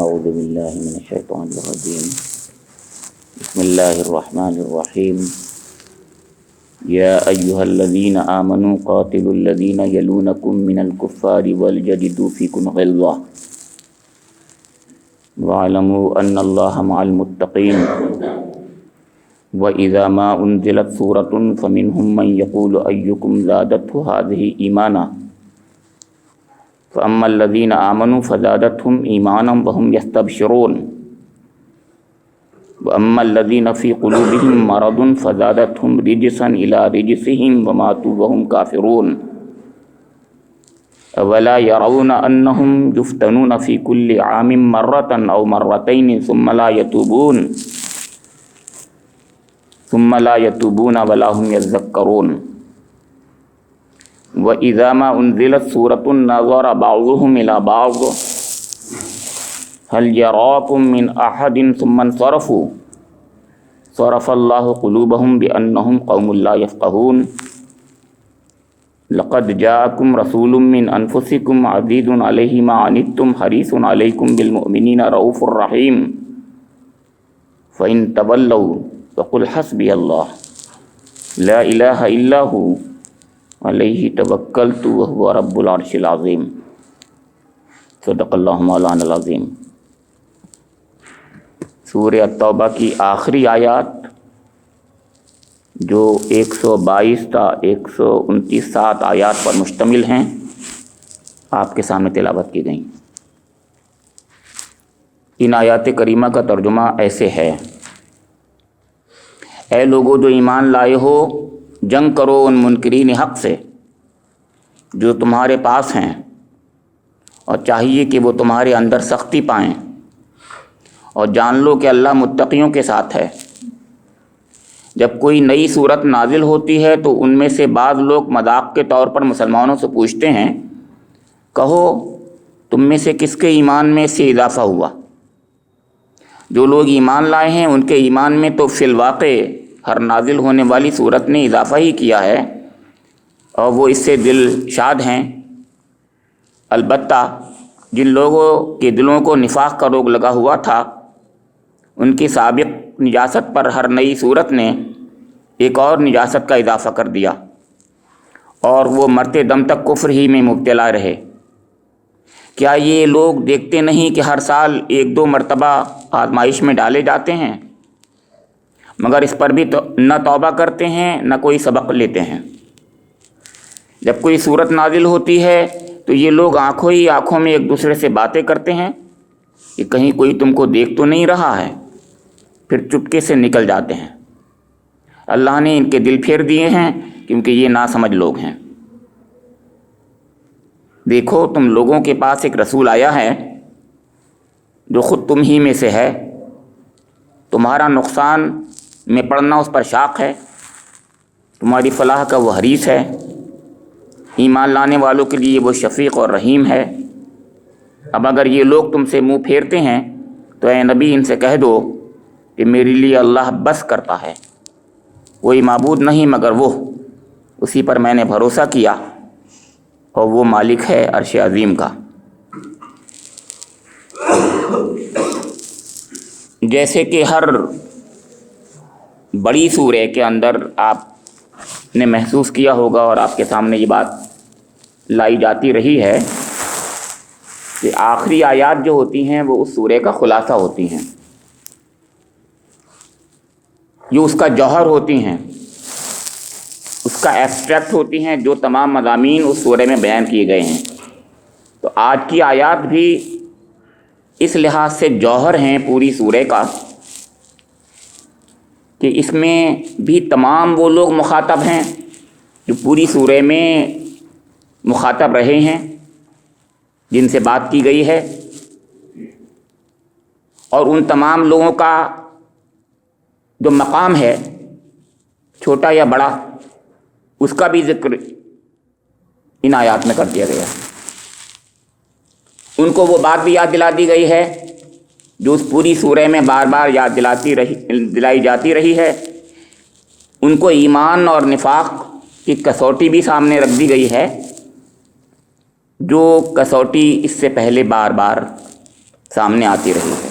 اعوذ باللہ من الشیطان الرجیم بسم اللہ الرحمن الرحیم یا ایہا الذین آمنوا قاتلوا الذین یلونکم من الکفار وليجدوا فیکم غلظہ واعلموا ان اللہ مع المتقین وَإِذَا مَا أُنزِلَتْ سُورَةٌ فَمِنْهُمْ مَنْ يَقُولُ أَيُّكُمْ زَادَتْهُ هَذِهِ إِيمَانًا فَأَمَّا الَّذِينَ آمَنُوا فَزَادَتْهُمْ إِيمَانًا وَهُمْ يَسْتَبْشِرُونَ وَأَمَّا الَّذِينَ فِي قُلُوبِهِمْ مَرَضٌ فَزَادَتْهُمْ رِجْسًا إِلَىٰ رِجْسِهِمْ وَمَاتُوا وَهُمْ كَافِرُونَ أَوَلَا يَرَوْنَ أَنَّهُمْ يُفْتَنُونَ فِي كُلِّ عَامٍ مَرَّةً أَوْ مَرَّتَيْنِ ثم لا يتوبون ولا هم يذكرون وإذا ما أنزلت سورة نظر بعضهم إلى بعض هل يراكم من أحد ثم انصرفوا صرف الله قلوبهم بأنهم قوم لا يفقهون لقد جاءكم رسول من أنفسكم عزيز عليه ما عنتم حريص عليكم بالمؤمنين رؤوف رحيم فإن تولوا وقل حسبی اللہ لا الہ الا ہو علیہ توکلت وہو رب العرش العظیم صدق اللہ مولانا العظیم۔ سورہ التوبہ کی آخری آیات جو 122 تا 129 7 آیات پر مشتمل ہیں آپ کے سامنے تلاوت کی گئیں۔ ان آیات کریمہ کا ترجمہ ایسے ہے: اے لوگو جو ایمان لائے ہو، جنگ کرو ان منکرین حق سے جو تمہارے پاس ہیں، اور چاہیے کہ وہ تمہارے اندر سختی پائیں، اور جان لو کہ اللہ متقیوں کے ساتھ ہے۔ جب کوئی نئی صورت نازل ہوتی ہے تو ان میں سے بعض لوگ مذاق کے طور پر مسلمانوں سے پوچھتے ہیں، کہو تم میں سے کس کے ایمان میں سے اضافہ ہوا؟ جو لوگ ایمان لائے ہیں ان کے ایمان میں تو فی الواقع ہر نازل ہونے والی صورت نے اضافہ ہی کیا ہے، اور وہ اس سے دل شاد ہیں۔ البتہ جن لوگوں کے دلوں کو نفاق کا روگ لگا ہوا تھا، ان کی سابق نجاست پر ہر نئی صورت نے ایک اور نجاست کا اضافہ کر دیا، اور وہ مرتے دم تک کفر ہی میں مبتلا رہے۔ کیا یہ لوگ دیکھتے نہیں کہ ہر سال 1-2 مرتبہ آزمائش میں ڈالے جاتے ہیں، مگر اس پر بھی نہ توبہ کرتے ہیں نہ کوئی سبق لیتے ہیں۔ جب کوئی صورت نازل ہوتی ہے تو یہ لوگ آنکھوں ہی آنکھوں میں ایک دوسرے سے باتیں کرتے ہیں کہ کہیں کوئی تم کو دیکھ تو نہیں رہا ہے، پھر چپکے سے نکل جاتے ہیں۔ اللہ نے ان کے دل پھیر دیے ہیں کیونکہ یہ ناسمجھ لوگ ہیں۔ دیکھو تم لوگوں کے پاس ایک رسول آیا ہے جو خود تم ہی میں سے ہے، تمہارا نقصان میں پڑنا اس پر شاق ہے، تمہاری فلاح کا وہ حریص ہے، ایمان لانے والوں کے لیے وہ شفیق اور رحیم ہے۔ اب اگر یہ لوگ تم سے منہ پھیرتے ہیں تو اے نبی ان سے کہہ دو کہ میرے لیے اللہ بس کرتا ہے، کوئی معبود نہیں مگر وہ، اسی پر میں نے بھروسہ کیا، اور وہ مالک ہے عرش عظیم کا۔ جیسے کہ ہر بڑی سورہ کے اندر آپ نے محسوس کیا ہوگا اور آپ کے سامنے یہ بات لائی جاتی رہی ہے کہ آخری آیات جو ہوتی ہیں وہ اس سورہ کا خلاصہ ہوتی ہیں، جو اس کا جوہر ہوتی ہیں، اس کا ایبسٹریکٹ ہوتی ہیں، جو تمام مضامین اس سورہ میں بیان کیے گئے ہیں۔ تو آج کی آیات بھی اس لحاظ سے جوہر ہیں پوری سورہ کا کہ اس میں بھی تمام وہ لوگ مخاطب ہیں جو پوری سورہ میں مخاطب رہے ہیں، جن سے بات کی گئی ہے، اور ان تمام لوگوں کا جو مقام ہے چھوٹا یا بڑا، اس کا بھی ذکر ان آیات میں کر دیا گیا ہے۔ ان کو وہ بات بھی یاد دلا دی گئی ہے جو اس پوری سورہ میں بار بار یاد دلائی جاتی رہی ہے۔ ان کو ایمان اور نفاق کی کسوٹی بھی سامنے رکھ دی گئی ہے، جو کسوٹی اس سے پہلے بار بار سامنے آتی رہی ہے۔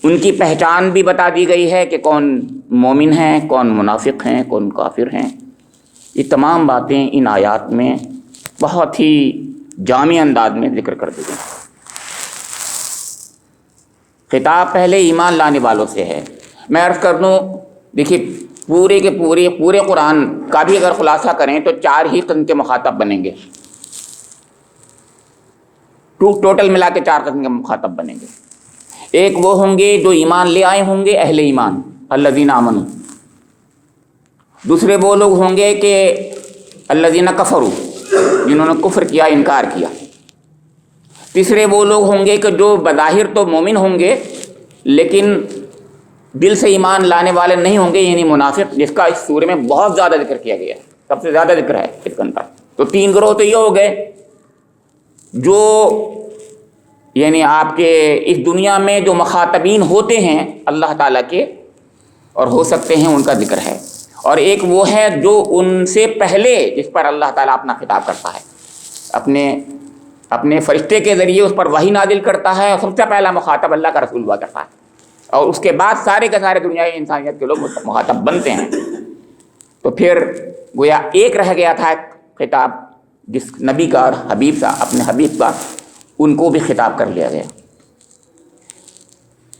ان کی پہچان بھی بتا دی گئی ہے کہ کون مومن ہیں، کون منافق ہیں، کون کافر ہیں۔ یہ تمام باتیں ان آیات میں بہت ہی جامع انداز میں ذکر کر دی گئی۔ خطاب پہلے ایمان لانے والوں سے ہے۔ میں عرض کر دوں، دیکھیے پورے قرآن کا بھی اگر خلاصہ کریں تو 4 ہی قسم کے مخاطب بنیں گے، ٹوٹل ملا کے 4 قسم کے مخاطب بنیں گے۔ ایک وہ ہوں گے جو ایمان لے آئے ہوں گے، اہل ایمان، الذین آمنوا۔ دوسرے وہ لوگ ہوں گے کہ الذین کفروا، جنہوں نے کفر کیا، انکار کیا۔ تیسرے وہ لوگ ہوں گے کہ جو بظاہر تو مومن ہوں گے لیکن دل سے ایمان لانے والے نہیں ہوں گے، یعنی منافق، جس کا اس سورے میں بہت زیادہ ذکر کیا گیا ہے، سب سے زیادہ ذکر ہے اس کے اندر۔ تو 3 گروہ تو یہ ہو گئے جو یعنی آپ کے اس دنیا میں جو مخاطبین ہوتے ہیں اللہ تعالیٰ کے، اور ہو سکتے ہیں ان کا ذکر ہے۔ اور ایک وہ ہے جو ان سے پہلے، جس پر اللہ تعالیٰ اپنا خطاب کرتا ہے، اپنے فرشتے کے ذریعے اس پر وحی نازل کرتا ہے، اور سب سے پہلا مخاطب اللہ کا رسول ہوا کرتا ہے، اور اس کے بعد سارے کے سارے دنیائی انسانیت کے لوگ مخاطب بنتے ہیں۔ تو پھر گویا ایک رہ گیا تھا خطاب، جس نبی کا اور حبیب کا، اپنے حبیب کا، ان کو بھی خطاب کر لیا گیا۔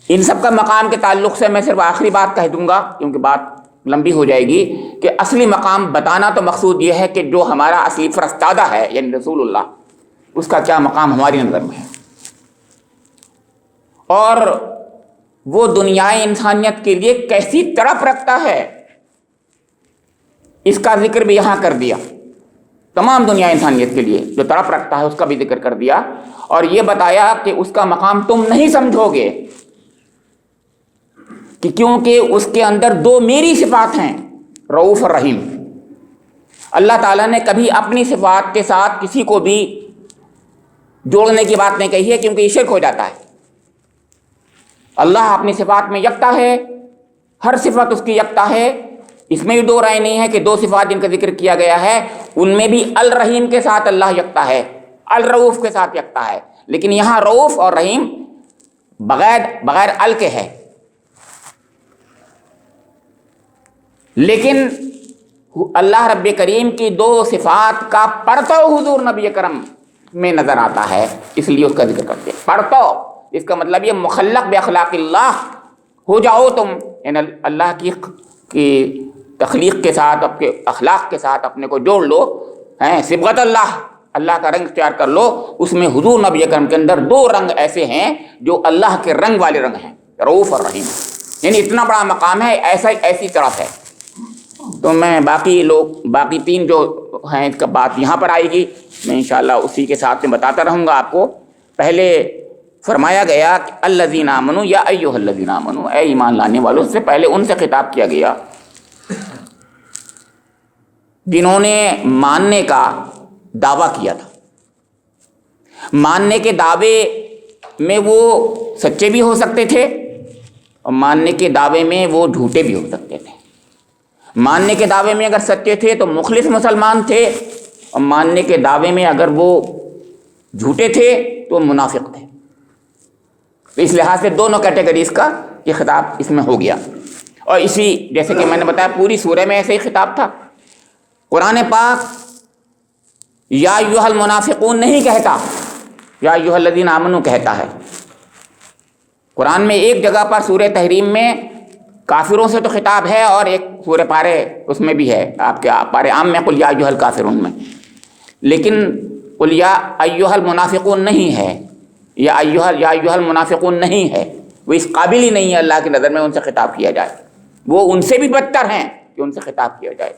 ان سب کا مقام کے تعلق سے میں صرف آخری بات کہہ دوں گا کیونکہ بات لمبی ہو جائے گی، کہ اصلی مقام بتانا تو مقصود یہ ہے کہ جو ہمارا اصلی فرستادہ ہے یعنی رسول اللہ، اس کا کیا مقام ہماری نظر میں ہے، اور وہ دنیائے انسانیت کے لیے کیسی تڑپ رکھتا ہے، اس کا ذکر بھی یہاں کر دیا۔ تمام دنیا انسانیت کے لیے جو تڑپ رکھتا ہے اس کا بھی ذکر کر دیا، اور یہ بتایا کہ اس کا مقام تم نہیں سمجھو گے، کہ کیونکہ اس کے اندر 2 میری صفات ہیں، رؤوف اور رحیم۔ اللہ تعالیٰ نے کبھی اپنی صفات کے ساتھ کسی کو بھی جوڑنے کی بات نہیں کہی ہے، کیونکہ یہ شرک ہو جاتا ہے۔ اللہ اپنی صفات میں یکتا ہے، ہر صفت اس کی یکتا ہے، اس میں بھی 2 رائے نہیں ہے کہ 2 صفات جن کا ذکر کیا گیا ہے ان میں بھی الرحیم کے ساتھ اللہ یکتا ہے، الرؤوف کے ساتھ یکتا ہے، لیکن یہاں رؤوف اور رحیم بغیر ال کے ہے۔ لیکن اللہ رب کریم کی 2 صفات کا پرتو حضور نبی کرم میں نظر آتا ہے، اس لیے اس کا ذکر کرتے ہیں۔ پرتو، اس کا مطلب یہ مخلق باخلاق اللہ ہو جاؤ تم، یعنی اللہ کی تخلیق کے ساتھ، اپنے اخلاق کے ساتھ اپنے کو جوڑ لو، صبغت اللہ کا رنگ اختیار کر لو۔ اس میں حضور نبی اکرم کے اندر 2 رنگ ایسے ہیں جو اللہ کے رنگ والے رنگ ہیں، رؤوف اور رحیم، یعنی اتنا بڑا مقام ہے، ایسی طرف ہے۔ تو میں باقی 3 جو ہیں اس کا بات یہاں پر آئے گی، میں انشاءاللہ اسی کے ساتھ میں بتاتا رہوں گا آپ کو۔ پہلے فرمایا گیا کہ الذین آمنوا یا ایھا الذین آمنوا، اے ایمان لانے والوں، سے پہلے ان سے خطاب کیا گیا جنہوں نے ماننے کا دعویٰ کیا تھا۔ ماننے کے دعوے میں وہ سچے بھی ہو سکتے تھے، اور ماننے کے دعوے میں وہ جھوٹے بھی ہو سکتے تھے۔ ماننے کے دعوے میں اگر سچے تھے تو مخلص مسلمان تھے، اور ماننے کے دعوے میں اگر وہ جھوٹے تھے تو منافق تھے۔ تو اس لحاظ سے دونوں کیٹیگریز کا یہ خطاب اس میں ہو گیا، اور اسی جیسے کہ میں نے بتایا پوری سورہ میں ایسے ہی خطاب تھا۔ قرآن پاک یا ایھا المنافقون نہیں کہتا، یا ایھا الذین آمنوا کہتا ہے۔ قرآن میں ایک جگہ پر سورہ تحریم میں کافروں سے تو خطاب ہے، اور ایک سورہ پارے اس میں بھی ہے، آپ کے پارے عام میں قل یا ایھا الکافرون میں، لیکن قل یا ایھا المنافقون نہیں ہے، یا ایھا المنافقون نہیں ہے، وہ اس قابل ہی نہیں ہے اللہ کی نظر میں ان سے خطاب کیا جائے، وہ ان سے بھی بدتر ہیں کہ ان سے خطاب کیا جائے۔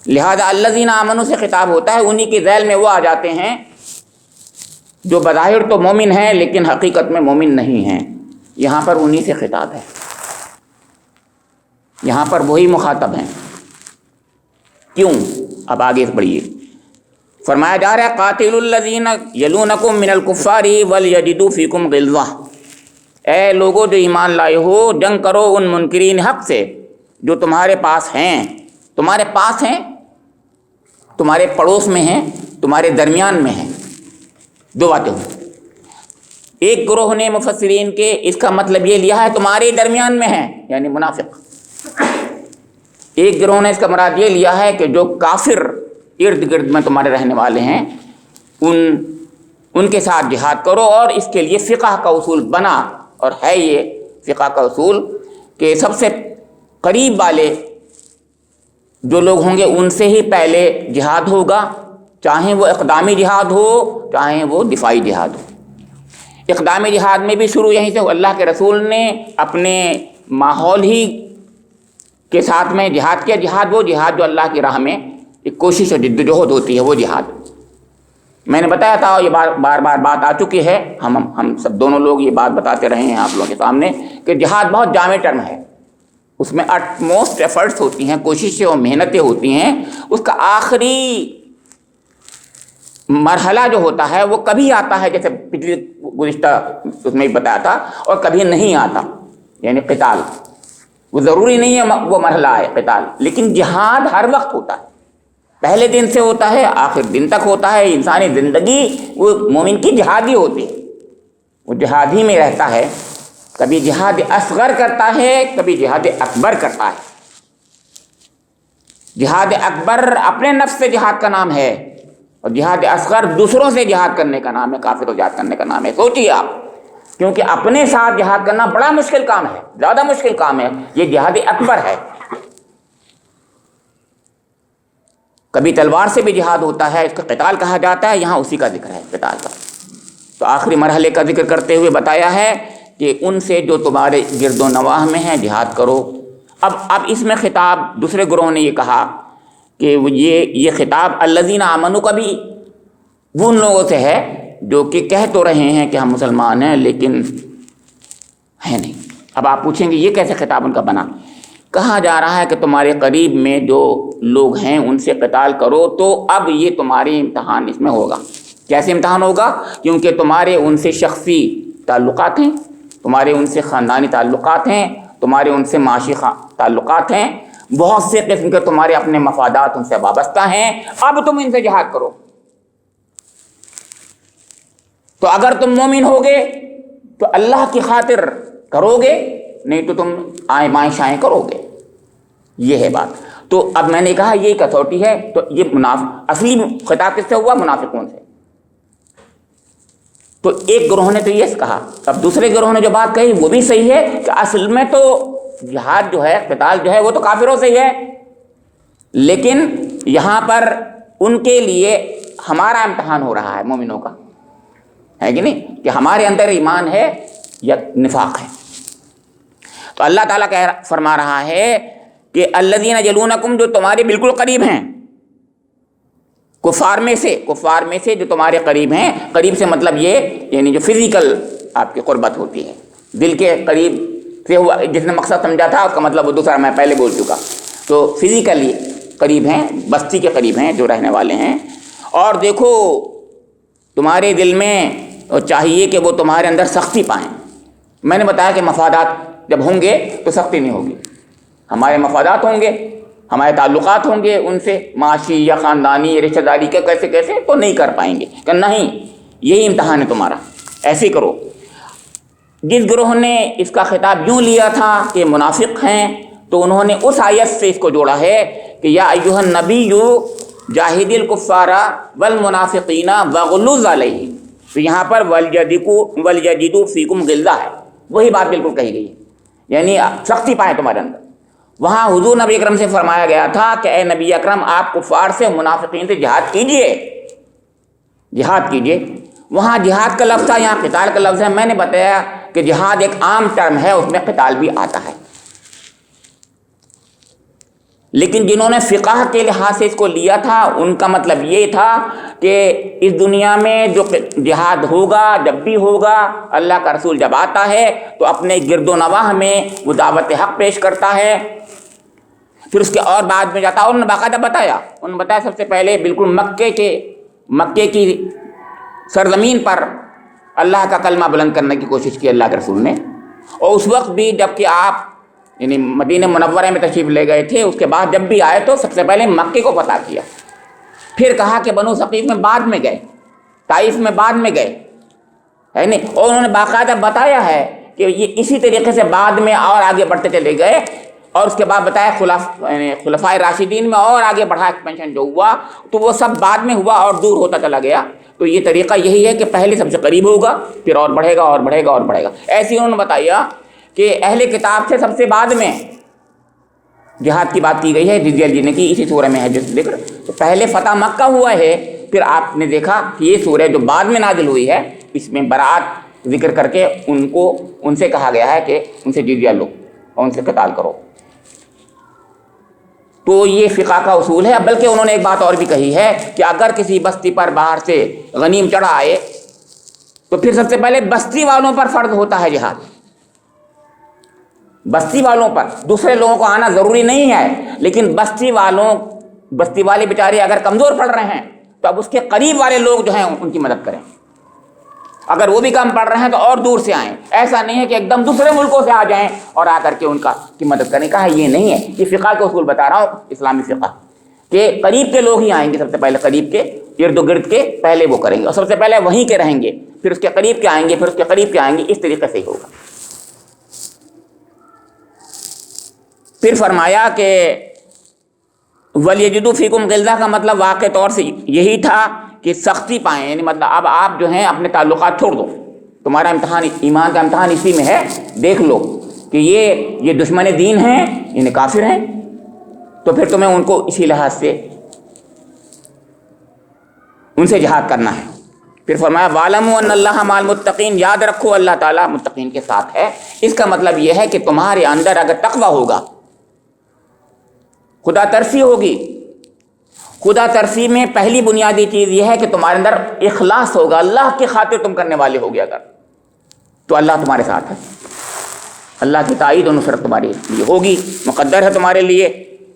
لہذا الذین آمنوا سے خطاب ہوتا ہے، انہی کے ذیل میں وہ آ جاتے ہیں جو بظاہر تو مومن ہیں لیکن حقیقت میں مومن نہیں ہیں، یہاں پر انہی سے خطاب ہے، یہاں پر وہی مخاطب ہیں۔ کیوں؟ اب آگے بڑھیے، فرمایا جا رہا ہے قاتلوا الذین یلونکم من الکفار ولیجدوا فیکم غلظہ، اے لوگوں جو ایمان لائے ہو، جنگ کرو ان منکرین حق سے جو تمہارے پاس ہیں۔ تمہارے پاس ہیں، تمہارے پڑوس میں ہیں، تمہارے درمیان میں ہیں، 2 باتیں ہوں۔ ایک گروہ نے مفسرین کے اس کا مطلب یہ لیا ہے تمہارے درمیان میں ہے، یعنی منافق۔ ایک گروہ نے اس کا مراد یہ لیا ہے کہ جو کافر ارد گرد میں تمہارے رہنے والے ہیں ان کے ساتھ جہاد کرو، اور اس کے لیے فقہ کا اصول بنا، اور ہے یہ فقہ کا اصول کہ سب سے قریب والے جو لوگ ہوں گے ان سے ہی پہلے جہاد ہوگا، چاہے وہ اقدامی جہاد ہو چاہے وہ دفاعی جہاد ہو۔ اقدامی جہاد میں بھی شروع یہیں سے اللہ کے رسول نے اپنے ماحول ہی کے ساتھ میں جہاد کیا۔ جہاد وہ جہاد جو اللہ کی راہ میں ایک کوشش اور جدوجہد ہوتی ہے، وہ جہاد میں نے بتایا تھا، اور یہ بار بار بات آ چکی ہے، ہم سب دونوں لوگ یہ بات بتاتے رہے ہیں آپ لوگوں کے سامنے کہ جہاد بہت جامع ٹرم ہے، اس میں اٹ موسٹ ایفرٹس ہوتی ہیں، کوششیں اور محنتیں ہوتی ہیں۔ اس کا آخری مرحلہ جو ہوتا ہے وہ کبھی آتا ہے، جیسے پچھلی گزشتہ اس میں بتایا تھا، اور کبھی نہیں آتا، یعنی قتال۔ وہ ضروری نہیں ہے وہ مرحلہ آئے قتال، لیکن جہاد ہر وقت ہوتا ہے، پہلے دن سے ہوتا ہے آخر دن تک ہوتا ہے۔ انسانی زندگی وہ مومن کی جہادی ہوتی ہے، وہ جہادی میں رہتا ہے، کبھی جہاد اصغر کرتا ہے کبھی جہاد اکبر کرتا ہے۔ جہاد اکبر اپنے نفس سے جہاد کا نام ہے، اور جہاد اصغر دوسروں سے جہاد کرنے کا نام ہے، کافر و جہاد کرنے کا نام ہے۔ سوچیے آپ، کیونکہ اپنے ساتھ جہاد کرنا بڑا مشکل کام ہے، زیادہ مشکل کام ہے، یہ جہاد اکبر ہے۔ کبھی تلوار سے بھی جہاد ہوتا ہے، اس کا قتال کہا جاتا ہے، یہاں اسی کا ذکر ہے قتال کا۔ تو آخری مرحلے کا ذکر کرتے ہوئے بتایا ہے کہ ان سے جو تمہارے گرد و نواح میں ہیں جہاد کرو۔ اب اس میں خطاب دوسرے گروہ نے یہ کہا کہ یہ خطاب الذین آمنوا کا بھی وہ ان لوگوں سے ہے جو کہ کہہ تو رہے ہیں کہ ہم مسلمان ہیں لیکن ہے نہیں۔ اب آپ پوچھیں گے یہ کیسے خطاب ان کا بنا؟ کہا جا رہا ہے کہ تمہارے قریب میں جو لوگ ہیں ان سے قتال کرو، تو اب یہ تمہارے امتحان اس میں ہوگا۔ کیسے امتحان ہوگا؟ کیونکہ تمہارے ان سے شخصی تعلقات ہیں، تمہارے ان سے خاندانی تعلقات ہیں، تمہارے ان سے معاشی تعلقات ہیں، بہت سے قسم کے تمہارے اپنے مفادات ان سے وابستہ ہیں۔ اب تم ان سے جہاد کرو، تو اگر تم مومن ہوگے تو اللہ کی خاطر کرو گے، نہیں تو تم آئیں بائیں شائیں کرو گے، یہ ہے بات۔ تو اب میں نے کہا یہی کسوٹی ہے، تو یہ اصلی خطاب کس سے ہوا؟ منافقون سے۔ تو ایک گروہ نے تو یہ کہا، اب دوسرے گروہ نے جو بات کہی وہ بھی صحیح ہے کہ اصل میں تو جہاد جو ہے، قتال جو ہے، وہ تو کافروں سے ہی ہے، لیکن یہاں پر ان کے لیے ہمارا امتحان ہو رہا ہے، مومنوں کا، ہے کہ نہیں، کہ ہمارے اندر ایمان ہے یا نفاق ہے۔ تو اللہ تعالیٰ فرما رہا ہے کہ الذین یلونکم، جو تمہارے بالکل قریب ہیں، کفار میں سے جو تمہارے قریب ہیں۔ قریب سے مطلب یہ یعنی جو فزیکل آپ کی قربت ہوتی ہے، دل کے قریب سے ہوا، جس نے مقصد سمجھا تھا اس کا مطلب وہ دوسرا میں پہلے بول چکا۔ تو فزیکلی قریب ہیں، بستی کے قریب ہیں جو رہنے والے ہیں۔ اور دیکھو تمہارے دل میں چاہیے کہ وہ تمہارے اندر سختی پائیں۔ میں نے بتایا کہ مفادات جب ہوں گے تو سختی نہیں ہوگی، ہمارے مفادات ہوں گے، ہمارے تعلقات ہوں گے ان سے، معاشی یا خاندانی یا رشتہ داری کے کیسے تو نہیں کر پائیں گے، کہ نہیں یہی امتحان ہے تمہارا، ایسے کرو۔ جس گروہ نے اس کا خطاب یوں لیا تھا کہ منافق ہیں، تو انہوں نے اس آیت سے اس کو جوڑا ہے کہ یا ایھا النبی جاہد الکفار والمنافقین واغلظ علیہم۔ تو یہاں پر ولیجدوا فیکم غلظہ ہے، وہی بات بالکل کہی گئی ہے، یعنی سختی پائیں تمہارے اندر۔ وہاں حضور نبی اکرم سے فرمایا گیا تھا کہ اے نبی اکرم آپ کفار سے، منافقین سے جہاد کیجئے، جہاد کیجئے۔ وہاں جہاد کا لفظ ہے، یہاں قتال کا لفظ ہے۔ میں نے بتایا کہ جہاد ایک عام ٹرم ہے، اس میں قتال بھی آتا ہے، لیکن جنہوں نے فقہ کے لحاظ سے اس کو لیا تھا ان کا مطلب یہ تھا کہ اس دنیا میں جو جہاد ہوگا، جب بھی ہوگا، اللہ کا رسول جب آتا ہے تو اپنے گرد و نواح میں وہ دعوت حق پیش کرتا ہے، پھر اس کے اور بعد میں جاتا ہے۔ انہوں نے باقاعدہ بتایا سب سے پہلے بالکل مکے کی سرزمین پر اللہ کا کلمہ بلند کرنے کی کوشش کی اللہ کے رسول نے، اور اس وقت بھی جب کہ آپ یعنی مدینہ منورہ میں تشریف لے گئے تھے، اس کے بعد جب بھی آئے تو سب سے پہلے مکے کو فتح کیا، پھر کہا کہ بنو ثقیف میں بعد میں گئے، طائف میں بعد میں گئے، ہے نہیں. اور انہوں نے باقاعدہ بتایا ہے کہ یہ اسی طریقے سے بعد میں اور آگے بڑھتے چلے گئے، اور اس کے بعد بتایا خلفائے راشدین میں اور آگے بڑھا ایکسپینشن جو ہوا تو وہ سب بعد میں ہوا اور دور ہوتا چلا گیا. تو یہ طریقہ یہی ہے کہ پہلے سب سے قریب ہوگا، پھر اور بڑھے گا اور بڑھے گا اور بڑھے گا. ایسے انہوں نے بتایا کہ اہل کتاب سے سب سے بعد میں جہاد کی بات کی گئی ہے، جزیہ لینے کی، اسی سورہ میں ہے جس ذکر. تو پہلے فتح مکہ ہوا ہے، پھر آپ نے دیکھا کہ یہ سورہ جو بعد میں نازل ہوئی ہے اس میں برات ذکر کر کے ان سے کہا گیا ہے کہ ان سے جزیہ لو اور ان سے قتال کرو. تو یہ فقہ کا اصول ہے. بلکہ انہوں نے ایک بات اور بھی کہی ہے کہ اگر کسی بستی پر باہر سے غنیم چڑھا آئے تو پھر سب سے پہلے بستی والوں پر فرض ہوتا ہے جہاد. بستی والوں پر، دوسرے لوگوں کو آنا ضروری نہیں ہے، لیکن بستی والے بیچارے اگر کمزور پڑ رہے ہیں تو اب اس کے قریب والے لوگ جو ہیں ان کی مدد کریں. اگر وہ بھی کم پڑ رہے ہیں تو اور دور سے آئیں. ایسا نہیں ہے کہ ایک دم دوسرے ملکوں سے آ جائیں اور آ کر کے ان کی مدد کرنے کا ہے. یہ نہیں ہے. یہ فقہ کے اصول بتا رہا ہوں، اسلامی فقہ، کہ قریب کے لوگ ہی آئیں گے. سب سے پہلے قریب کے ارد و گرد کے پہلے وہ کریں گے، اور سب سے پہلے وہیں کے رہیں گے، پھر اس کے قریب کے آئیں گے، پھر اس کے قریب کے آئیں گے. اس طریقے سے ہی ہوگا. پھر فرمایا کہ وَلْيَجِدُوا فِيكُمْ غِلْظَةً کا مطلب واقع طور سے یہی تھا کہ سختی پائیں، یعنی مطلب اب آپ جو ہیں اپنے تعلقات چھوڑ دو. تمہارا امتحان، ایمان کا امتحان اسی میں ہے. دیکھ لو کہ یہ دشمن دین ہیں، یعنی کافر ہیں، تو پھر تمہیں ان کو اسی لحاظ سے ان سے جہاد کرنا ہے. پھر فرمایا وَاعْلَمُوا أَنَّ اللَّهَ مَعَ الْمُتَّقِينَ، یاد رکھو اللہ تعالیٰ متقین کے ساتھ ہے. اس کا مطلب یہ ہے کہ تمہارے اندر اگر تقویٰ ہوگا، خدا ترسی ہوگی. خدا ترسی میں پہلی بنیادی چیز یہ ہے کہ تمہارے اندر اخلاص ہوگا، اللہ کی خاطر تم کرنے والے ہوگے اگر، تو اللہ تمہارے ساتھ ہے. اللہ کی تائید و نصرت تمہارے لیے ہوگی، مقدر ہے تمہارے لیے.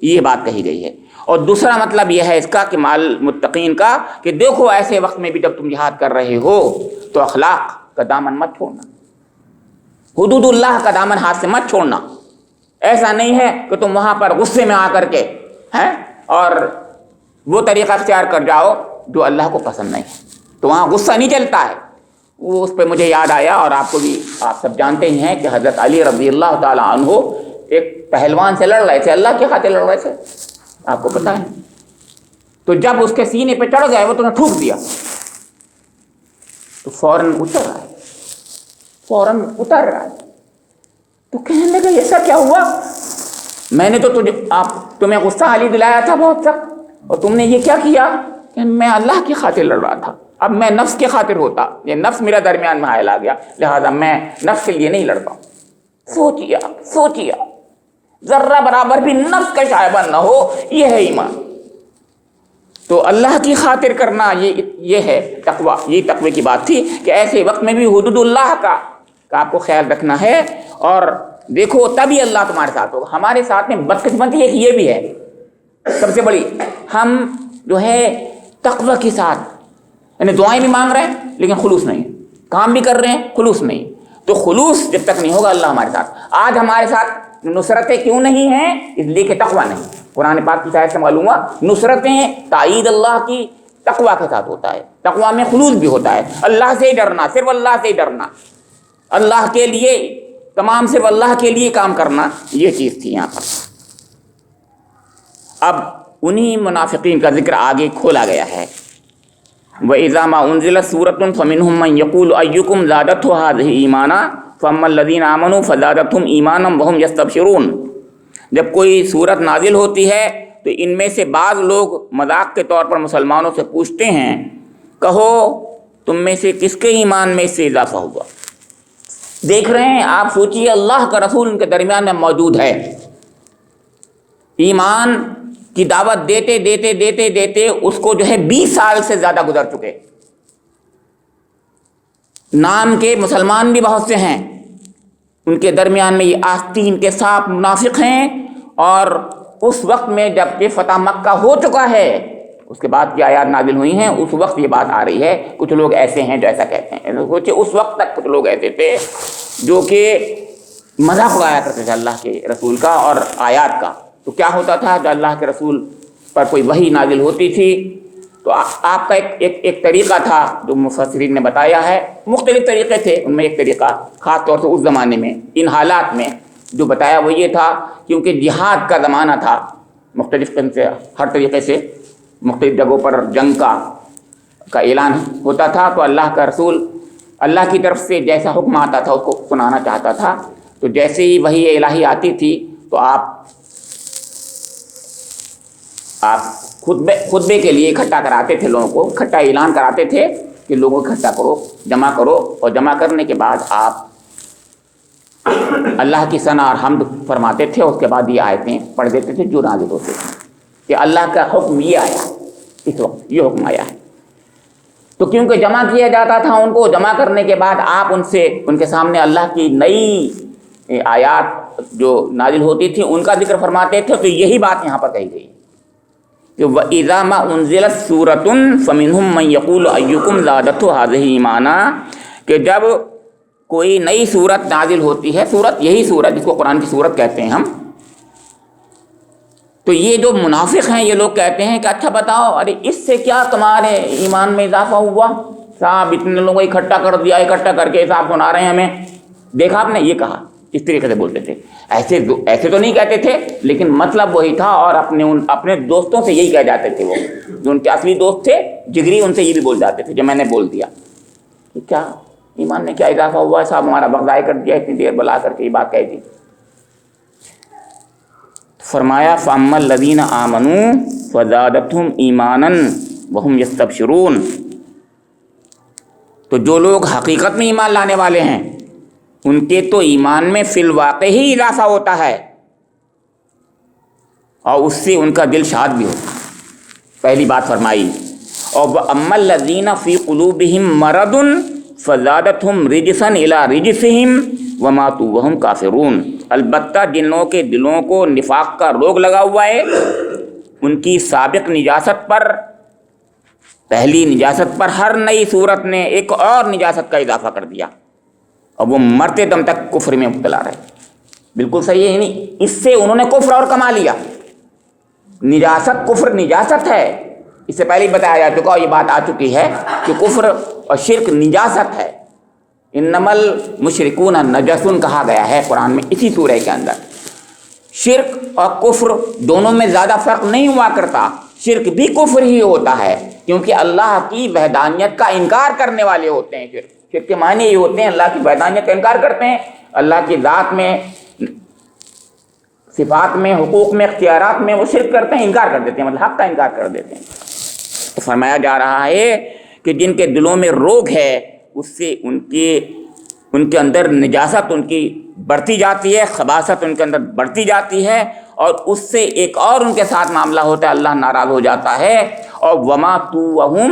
یہ بات کہی گئی ہے. اور دوسرا مطلب یہ ہے اس کا کہ مال متقین کا، کہ دیکھو ایسے وقت میں بھی جب تم جہاد کر رہے ہو تو اخلاق کا دامن مت چھوڑنا، حدود اللہ کا دامن ہاتھ سے مت چھوڑنا. ایسا نہیں ہے کہ تم وہاں پر غصے میں آ کر کے ہیں اور وہ طریقہ اختیار کر جاؤ جو اللہ کو پسند نہیں. تو وہاں غصہ نہیں چلتا ہے. وہ اس پہ مجھے یاد آیا، اور آپ کو بھی، آپ سب جانتے ہی ہیں کہ حضرت علی رضی اللہ تعالیٰ عنہ ایک پہلوان سے لڑ رہے تھے، اللہ کی خاطر لڑ رہے تھے، آپ کو پتہ ہے. تو جب اس کے سینے پہ چڑھ گئے وہ تو نے ٹھوک دیا، تو فوراً اتر رہا ہے. تو کہنے لگا یہ سب کیا ہوا؟ میں نے تو تمہیں غصہ علی دلایا تھا بہت سخت، اور تم نے یہ کیا کیا؟ کہ میں اللہ کی خاطر لڑ رہا تھا. اب میں نفس کی خاطر ہوتا، یہ نفس میرا درمیان میں حائل آ گیا، لہذا میں نفس کے لیے نہیں لڑتا ہوں. سوچیا ذرہ برابر بھی نفس کا شائبہ نہ ہو. یہ ہے ایمان. تو اللہ کی خاطر کرنا یہ ہے تقویٰ. یہ تقوی کی بات تھی کہ ایسے وقت میں بھی حدود اللہ کا آپ کو خیال رکھنا ہے. اور دیکھو تبھی اللہ تمہارے ساتھ ہوگا. ہمارے ساتھ میں بدقسمتی ایک یہ بھی ہے سب سے بڑی، ہم جو ہے تقوی کے ساتھ یعنی دعائیں بھی مانگ رہے ہیں لیکن خلوص نہیں، کام بھی کر رہے ہیں خلوص نہیں. تو خلوص جب تک نہیں ہوگا اللہ ہمارے ساتھ. آج ہمارے ساتھ نصرتیں کیوں نہیں ہیں؟ اس لیے کہ تقوی نہیں. قرآن پاک کی آیت سے معلوم ہوا نصرتیں تائید اللہ کی تقوی کے ساتھ ہوتا ہے. تقوی میں خلوص بھی ہوتا ہے، اللہ سے ہی ڈرنا، صرف اللہ سے ہی ڈرنا، اللہ کے لیے تمام صرف اللہ کے لیے کام کرنا. یہ چیز تھی یہاں پر. اب انہی منافقین کا ذکر آگے کھولا گیا ہے. وَإِذَا مَا أُنزِلَتْ سُورَةٌ فَمِنْهُمْ مَنْ يَقُولُ أَيُّكُمْ زَادَتْهُ هَٰذِهِ إِيمَانًا فَأَمَّا الَّذِينَ آمَنُوا فَزَادَتْهُمْ إِيمَانًا وَهُمْ يَسْتَبْشِرُونَ. جب کوئی صورت نازل ہوتی ہے تو ان میں سے بعض لوگ مذاق کے طور پر مسلمانوں سے پوچھتے ہیں، کہو تم میں سے کس کے ایمان میں اس سے اضافہ ہوا؟ دیکھ رہے ہیں آپ، سوچئے اللہ کا رسول ان کے درمیان میں موجود ہے. ایمان کی دعوت دیتے اس کو جو ہے 20 سال سے زیادہ گزر چکے. نام کے مسلمان بھی بہت سے ہیں، ان کے درمیان میں یہ آستین کے ساتھ منافق ہیں. اور اس وقت میں جب کہ فتح مکہ ہو چکا ہے، اس کے بعد کی آیات نازل ہوئی ہیں، اس وقت یہ بات آ رہی ہے. کچھ لوگ ایسے ہیں جو ایسا کہتے ہیں. سوچے اس وقت تک کچھ لوگ ایسے تھے جو کہ مذاق اڑایا کرتے تھے اللہ کے رسول کا اور آیات کا. تو کیا ہوتا تھا؟ جو اللہ کے رسول پر کوئی وحی نازل ہوتی تھی تو آپ کا ایک طریقہ تھا جو مفسرین نے بتایا ہے، مختلف طریقے تھے، ان میں ایک طریقہ خاص طور سے اس زمانے میں ان حالات میں جو بتایا وہ یہ تھا، کیونکہ جہاد کا زمانہ تھا، مختلف قسم سے ہر طریقے سے مختلف جگہوں پر جنگ کا اعلان ہوتا تھا، تو اللہ کا رسول اللہ کی طرف سے جیسا حکم آتا تھا اس کو سنانا چاہتا تھا، تو جیسے ہی وحی الہی آتی تھی تو آپ خطبے کے لیے اکٹھا کراتے تھے لوگوں کو، اکٹھا اعلان کراتے تھے کہ لوگوں کو اکٹھا کرو، جمع کرو، اور جمع کرنے کے بعد آپ اللہ کی ثنا اور حمد فرماتے تھے، اس کے بعد یہ آیتیں پڑھ دیتے تھے جو نازل ہوتے تھے کہ اللہ کا حکم یہ آیا، اس وقت یہ حکم آیا ہے۔ تو کیونکہ جمع کیا جاتا تھا ان کو، جمع کرنے کے بعد آپ ان کے سامنے اللہ کی نئی آیات جو نازل ہوتی تھی ان کا ذکر فرماتے تھے، تو یہی بات یہاں پر کہی گئی کہ وَإِذَا مَا أُنزِلَتْ سُورَةٌ فَمِنْهُمْ مَنْ يَقُولُ أَيُّكُمْ زَادَتْهُ هَٰذِهِ ایمانا، کہ جب کوئی نئی سورت نازل ہوتی ہے، سورت یہی سورت جس کو قرآن کی سورت کہتے ہیں ہم، تو یہ جو منافق ہیں یہ لوگ کہتے ہیں کہ اچھا بتاؤ، ارے اس سے کیا تمہارے ایمان میں اضافہ ہوا، صاحب اتنے لوگوں کو اکٹھا کر دیا، اکٹھا کر کے صاحب سنا رہے ہیں ہمیں، دیکھا آپ نے، یہ کہا، اس طریقے سے بولتے تھے، ایسے تو نہیں کہتے تھے لیکن مطلب وہی تھا، اور اپنے دوستوں سے یہی کہہ جاتے تھے، وہ جو ان کے اصلی دوست تھے جگری، ان سے یہ بھی بول جاتے تھے جو میں نے بول دیا کہ کیا ایمان میں کیا اضافہ ہوا ہے، صاحب ہمارا وقت ضائع کر دیا، اتنی دیر بلا کر کے یہ بات کہہ دی۔ فرمایا فَأَمَّا الَّذِينَ آمَنُوا فَزَادَتْهُمْ إِيمَانًا وَهُمْ يَسْتَبْشِرُونَ، تو جو لوگ حقیقت میں ایمان لانے والے ہیں ان کے تو ایمان میں فی الواقع ہی اضافہ ہوتا ہے، اور اس سے ان کا دل شاد بھی ہوتا ہے، پہلی بات فرمائی۔ اور وَأَمَّا الَّذِينَ فِي قُلُوبِهِم مَرَضٌ فَزَادَتْهُمْ رِجْسًا إِلَىٰ رِجْسِهِمْ وَمَاتُوا وَهُمْ کافرون، البتہ جن لوگوں کے دلوں کو نفاق کا روگ لگا ہوا ہے، ان کی سابق نجاست پر، پہلی نجاست پر ہر نئی صورت نے ایک اور نجاست کا اضافہ کر دیا، اور وہ مرتے دم تک کفر میں مبتلا رہے۔ بالکل صحیح ہے، نہیں اس سے انہوں نے کفر اور کما لیا۔ نجاست، کفر نجاست ہے، اس سے پہلے ہی بتایا جا چکا، یہ بات آ چکی ہے کہ کفر اور شرک نجاست ہے، انما المشرکون نجس کہا گیا ہے قرآن میں اسی سورہ کے اندر۔ شرک اور کفر دونوں میں زیادہ فرق نہیں ہوا کرتا، شرک بھی کفر ہی ہوتا ہے، کیونکہ اللہ کی وحدانیت کا انکار کرنے والے ہوتے ہیں۔ شرک کے معنی یہ ہوتے ہیں اللہ کی وحدانیت کا انکار کرتے ہیں، اللہ کی ذات میں، صفات میں، حقوق میں، اختیارات میں وہ شرک کرتے ہیں، انکار کر دیتے ہیں، مطلب حق کا انکار کر دیتے ہیں۔ تو فرمایا جا رہا ہے کہ جن کے دلوں میں روگ ہے اس سے ان کے اندر نجاست ان کی بڑھتی جاتی ہے، خباثت ان کے اندر بڑھتی جاتی ہے، اور اس سے ایک اور ان کے ساتھ معاملہ ہوتا ہے، اللہ ناراض ہو جاتا ہے۔ اور وَمَاتُوا وَهُمْ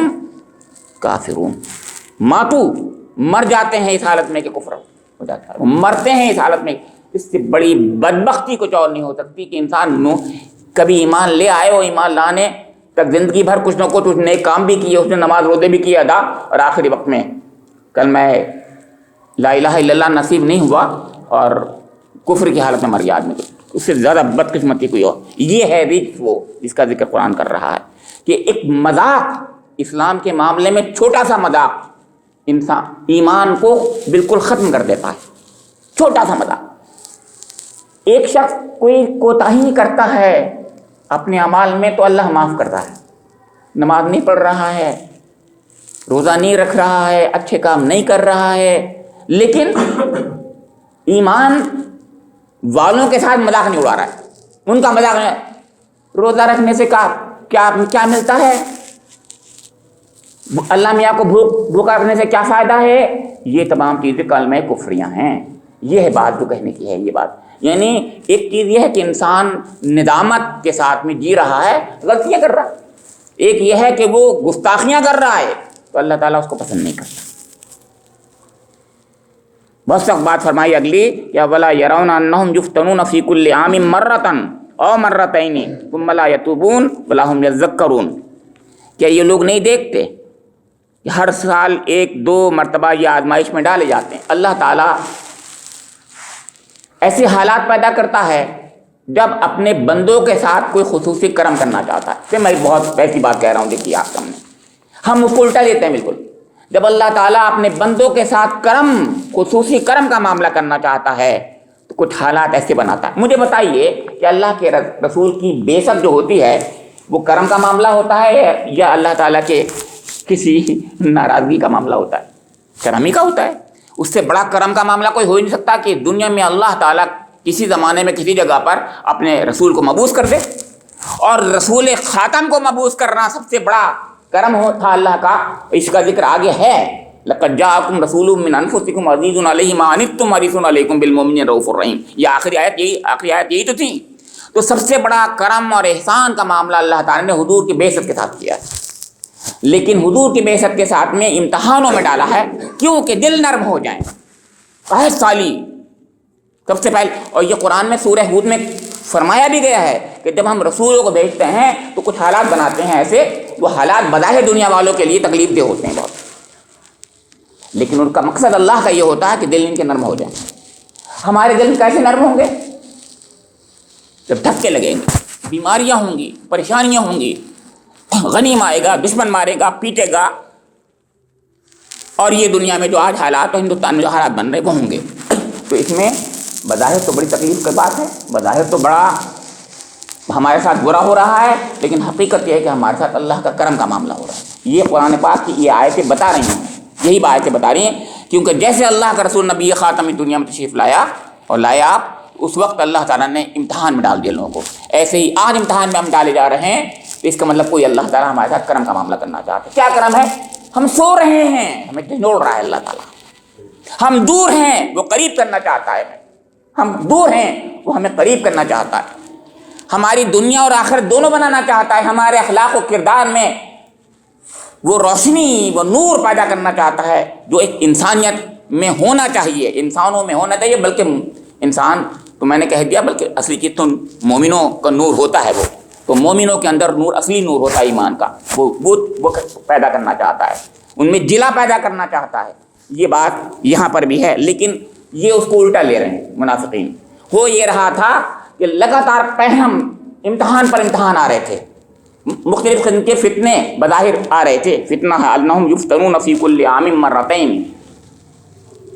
کافرون، ماتو مر جاتے ہیں اس حالت میں کہ کفر ہو جاتا ہے، مرتے ہیں اس حالت میں۔ اس سے بڑی بدبختی کچھ اور نہیں ہو سکتی کہ انسان کبھی ایمان لے آئے، اور ایمان لانے تک زندگی بھر کچھ نہ کچھ اس نے کام بھی کیے، اس نے نماز روزے بھی کیے ادا، اور آخری وقت میں کل میں لا الہ الا اللہ نصیب نہیں ہوا اور کفر کی حالت میں مر گیا آدمی، اس سے زیادہ بدقسمتی کوئی اور۔ یہ ہے رجس، وہ جس کا ذکر قرآن کر رہا ہے کہ ایک مذاق اسلام کے معاملے میں، چھوٹا سا مذاق انسان ایمان کو بالکل ختم کر دیتا ہے، چھوٹا سا مذاق۔ ایک شخص کوئی کوتاہی کرتا ہے اپنے اعمال میں تو اللہ معاف کرتا ہے، نماز نہیں پڑھ رہا ہے، روزہ نہیں رکھ رہا ہے، اچھے کام نہیں کر رہا ہے، لیکن ایمان والوں کے ساتھ مذاق نہیں اڑا رہا ہے، ان کا مذاق نہیں۔ روزہ رکھنے سے کیا ملتا ہے، اللہ میاں کو بھوکا رکھنے سے کیا فائدہ ہے، یہ تمام چیزیں کلمہ کفریاں ہیں۔ یہ ہے بات جو کہنے کی ہے، یہ بات یعنی ایک چیز یہ ہے کہ انسان ندامت کے ساتھ میں جی رہا ہے، غلطیاں کر رہا ہے، ایک یہ ہے کہ وہ گستاخیاں کر رہا ہے تو اللہ تعالیٰ اس کو پسند نہیں کرتا۔ بس تک بات فرمائی اگلی، یا ولا یرون انہم یفتنون فی کل عام مرۃ او مرتین ثم لا یتوبون ولا هم یذکرون، کیا یہ لوگ نہیں دیکھتے کہ ہر سال ایک دو مرتبہ یہ آزمائش میں ڈالے جاتے ہیں؟ اللہ تعالیٰ ایسے حالات پیدا کرتا ہے جب اپنے بندوں کے ساتھ کوئی خصوصی کرم کرنا چاہتا ہے. کہ میں بہت ایسی بات کہہ رہا ہوں، دیکھیے آپ سامنے ہم اس کو الٹا لیتے ہیں بالکل. جب اللہ تعالیٰ اپنے بندوں کے ساتھ کرم، خصوصی کرم کا معاملہ کرنا چاہتا ہے تو کچھ حالات ایسے بناتا ہے. مجھے بتائیے کہ اللہ کے رسول کی بعثت جو ہوتی ہے وہ کرم کا معاملہ ہوتا ہے یا اللہ تعالیٰ کے کسی ناراضگی کا معاملہ ہوتا ہے؟ کرم ہی کا ہوتا ہے. اس سے بڑا کرم کا معاملہ کوئی ہو ہی نہیں سکتا کہ دنیا میں اللہ تعالیٰ کسی زمانے میں کسی جگہ پر اپنے رسول کو مبعوث کر دے. اور رسول خاتم کو مبعوث کرنا سب سے بڑا کرم تھا اللہ کا. اس کا ذکر آگے ہے، لقد جاءکم رسول من انفسکم عزیز علیہ ما عنتم حریص علیکم بالمؤمنین رؤوف الرحیم. یہ آخری آیت یہی تو تھی. تو سب سے بڑا کرم اور احسان کا معاملہ اللہ تعالیٰ نے حضور کی بعثت کے ساتھ کیا ہے. لیکن حضور کی بعثت کے ساتھ میں امتحانوں میں ڈالا ہے کیوں کہ دل نرم ہو جائیں. 65 سالی سب سے پہلے، اور یہ قرآن میں سورہ ہود میں فرمایا بھی گیا ہے کہ جب ہم رسولوں کو بھیجتے ہیں تو کچھ حالات بناتے ہیں ایسے، وہ حالات بظاہر دنیا والوں کے لیے تکلیف دہ ہوتے ہیں بہت، لیکن ان کا مقصد اللہ کا یہ ہوتا ہے کہ دل ان کے نرم ہو جائیں. ہمارے دل کیسے نرم ہوں گے؟ جب دھکے لگیں گے، بیماریاں ہوں گی، پریشانیاں ہوں گی، غنیم آئے گا، دشمن مارے گا، پیٹے گا، اور یہ دنیا میں جو آج حالات اور ہندوستان میں جو حالات بن رہے وہ ہوں گے. تو اس میں بظاہر تو بڑی تکلیف کی بات ہے، بظاہر تو بڑا ہمارے ساتھ برا ہو رہا ہے، لیکن حقیقت یہ ہے کہ ہمارے ساتھ اللہ کا کرم کا معاملہ ہو رہا ہے. یہ قرآن پاک کی یہ آیتیں بتا رہی ہیں، یہی آیتیں بتا رہی ہیں. کیونکہ جیسے اللہ کا رسول نبی خاتم دنیا میں تشریف لایا اور لایا آپ، اس وقت اللہ تعالیٰ نے امتحان میں ڈال دیا لوگوں کو. ایسے ہی آج امتحان میں ہم ڈالے جا رہے ہیں. تو اس کا مطلب کوئی اللہ تعالیٰ ہمارے ساتھ کرم کا معاملہ کرنا چاہتا ہے. کیا کرم ہے؟ ہم سو رہے ہیں، ہمیں جھنجھوڑ رہا ہے اللہ تعالیٰ. ہم دور ہیں، وہ قریب کرنا چاہتا ہے. ہم دور ہیں، وہ ہمیں قریب کرنا چاہتا ہے. ہماری دنیا اور آخرت دونوں بنانا چاہتا ہے. ہمارے اخلاق و کردار میں وہ روشنی، وہ نور پیدا کرنا چاہتا ہے جو ایک انسانیت میں ہونا چاہیے، انسانوں میں ہونا چاہیے. بلکہ انسان تو میں نے کہہ دیا، بلکہ اصلی چیز تو مومنوں کا نور ہوتا ہے. وہ تو مومنوں کے اندر نور، اصلی نور ہوتا ہے ایمان کا، وہ پیدا کرنا چاہتا ہے، ان میں جلا پیدا کرنا چاہتا ہے. یہ بات یہاں پر بھی ہے، لیکن یہ اس کو الٹا لے رہے ہیں منافقین. ہو یہ رہا تھا کہ لگاتار پہم امتحان پر امتحان آ رہے تھے، مختلف قسم کے فتنے بظاہر آ رہے تھے. فتنہ انہم یفتنون فی کل عام مرتین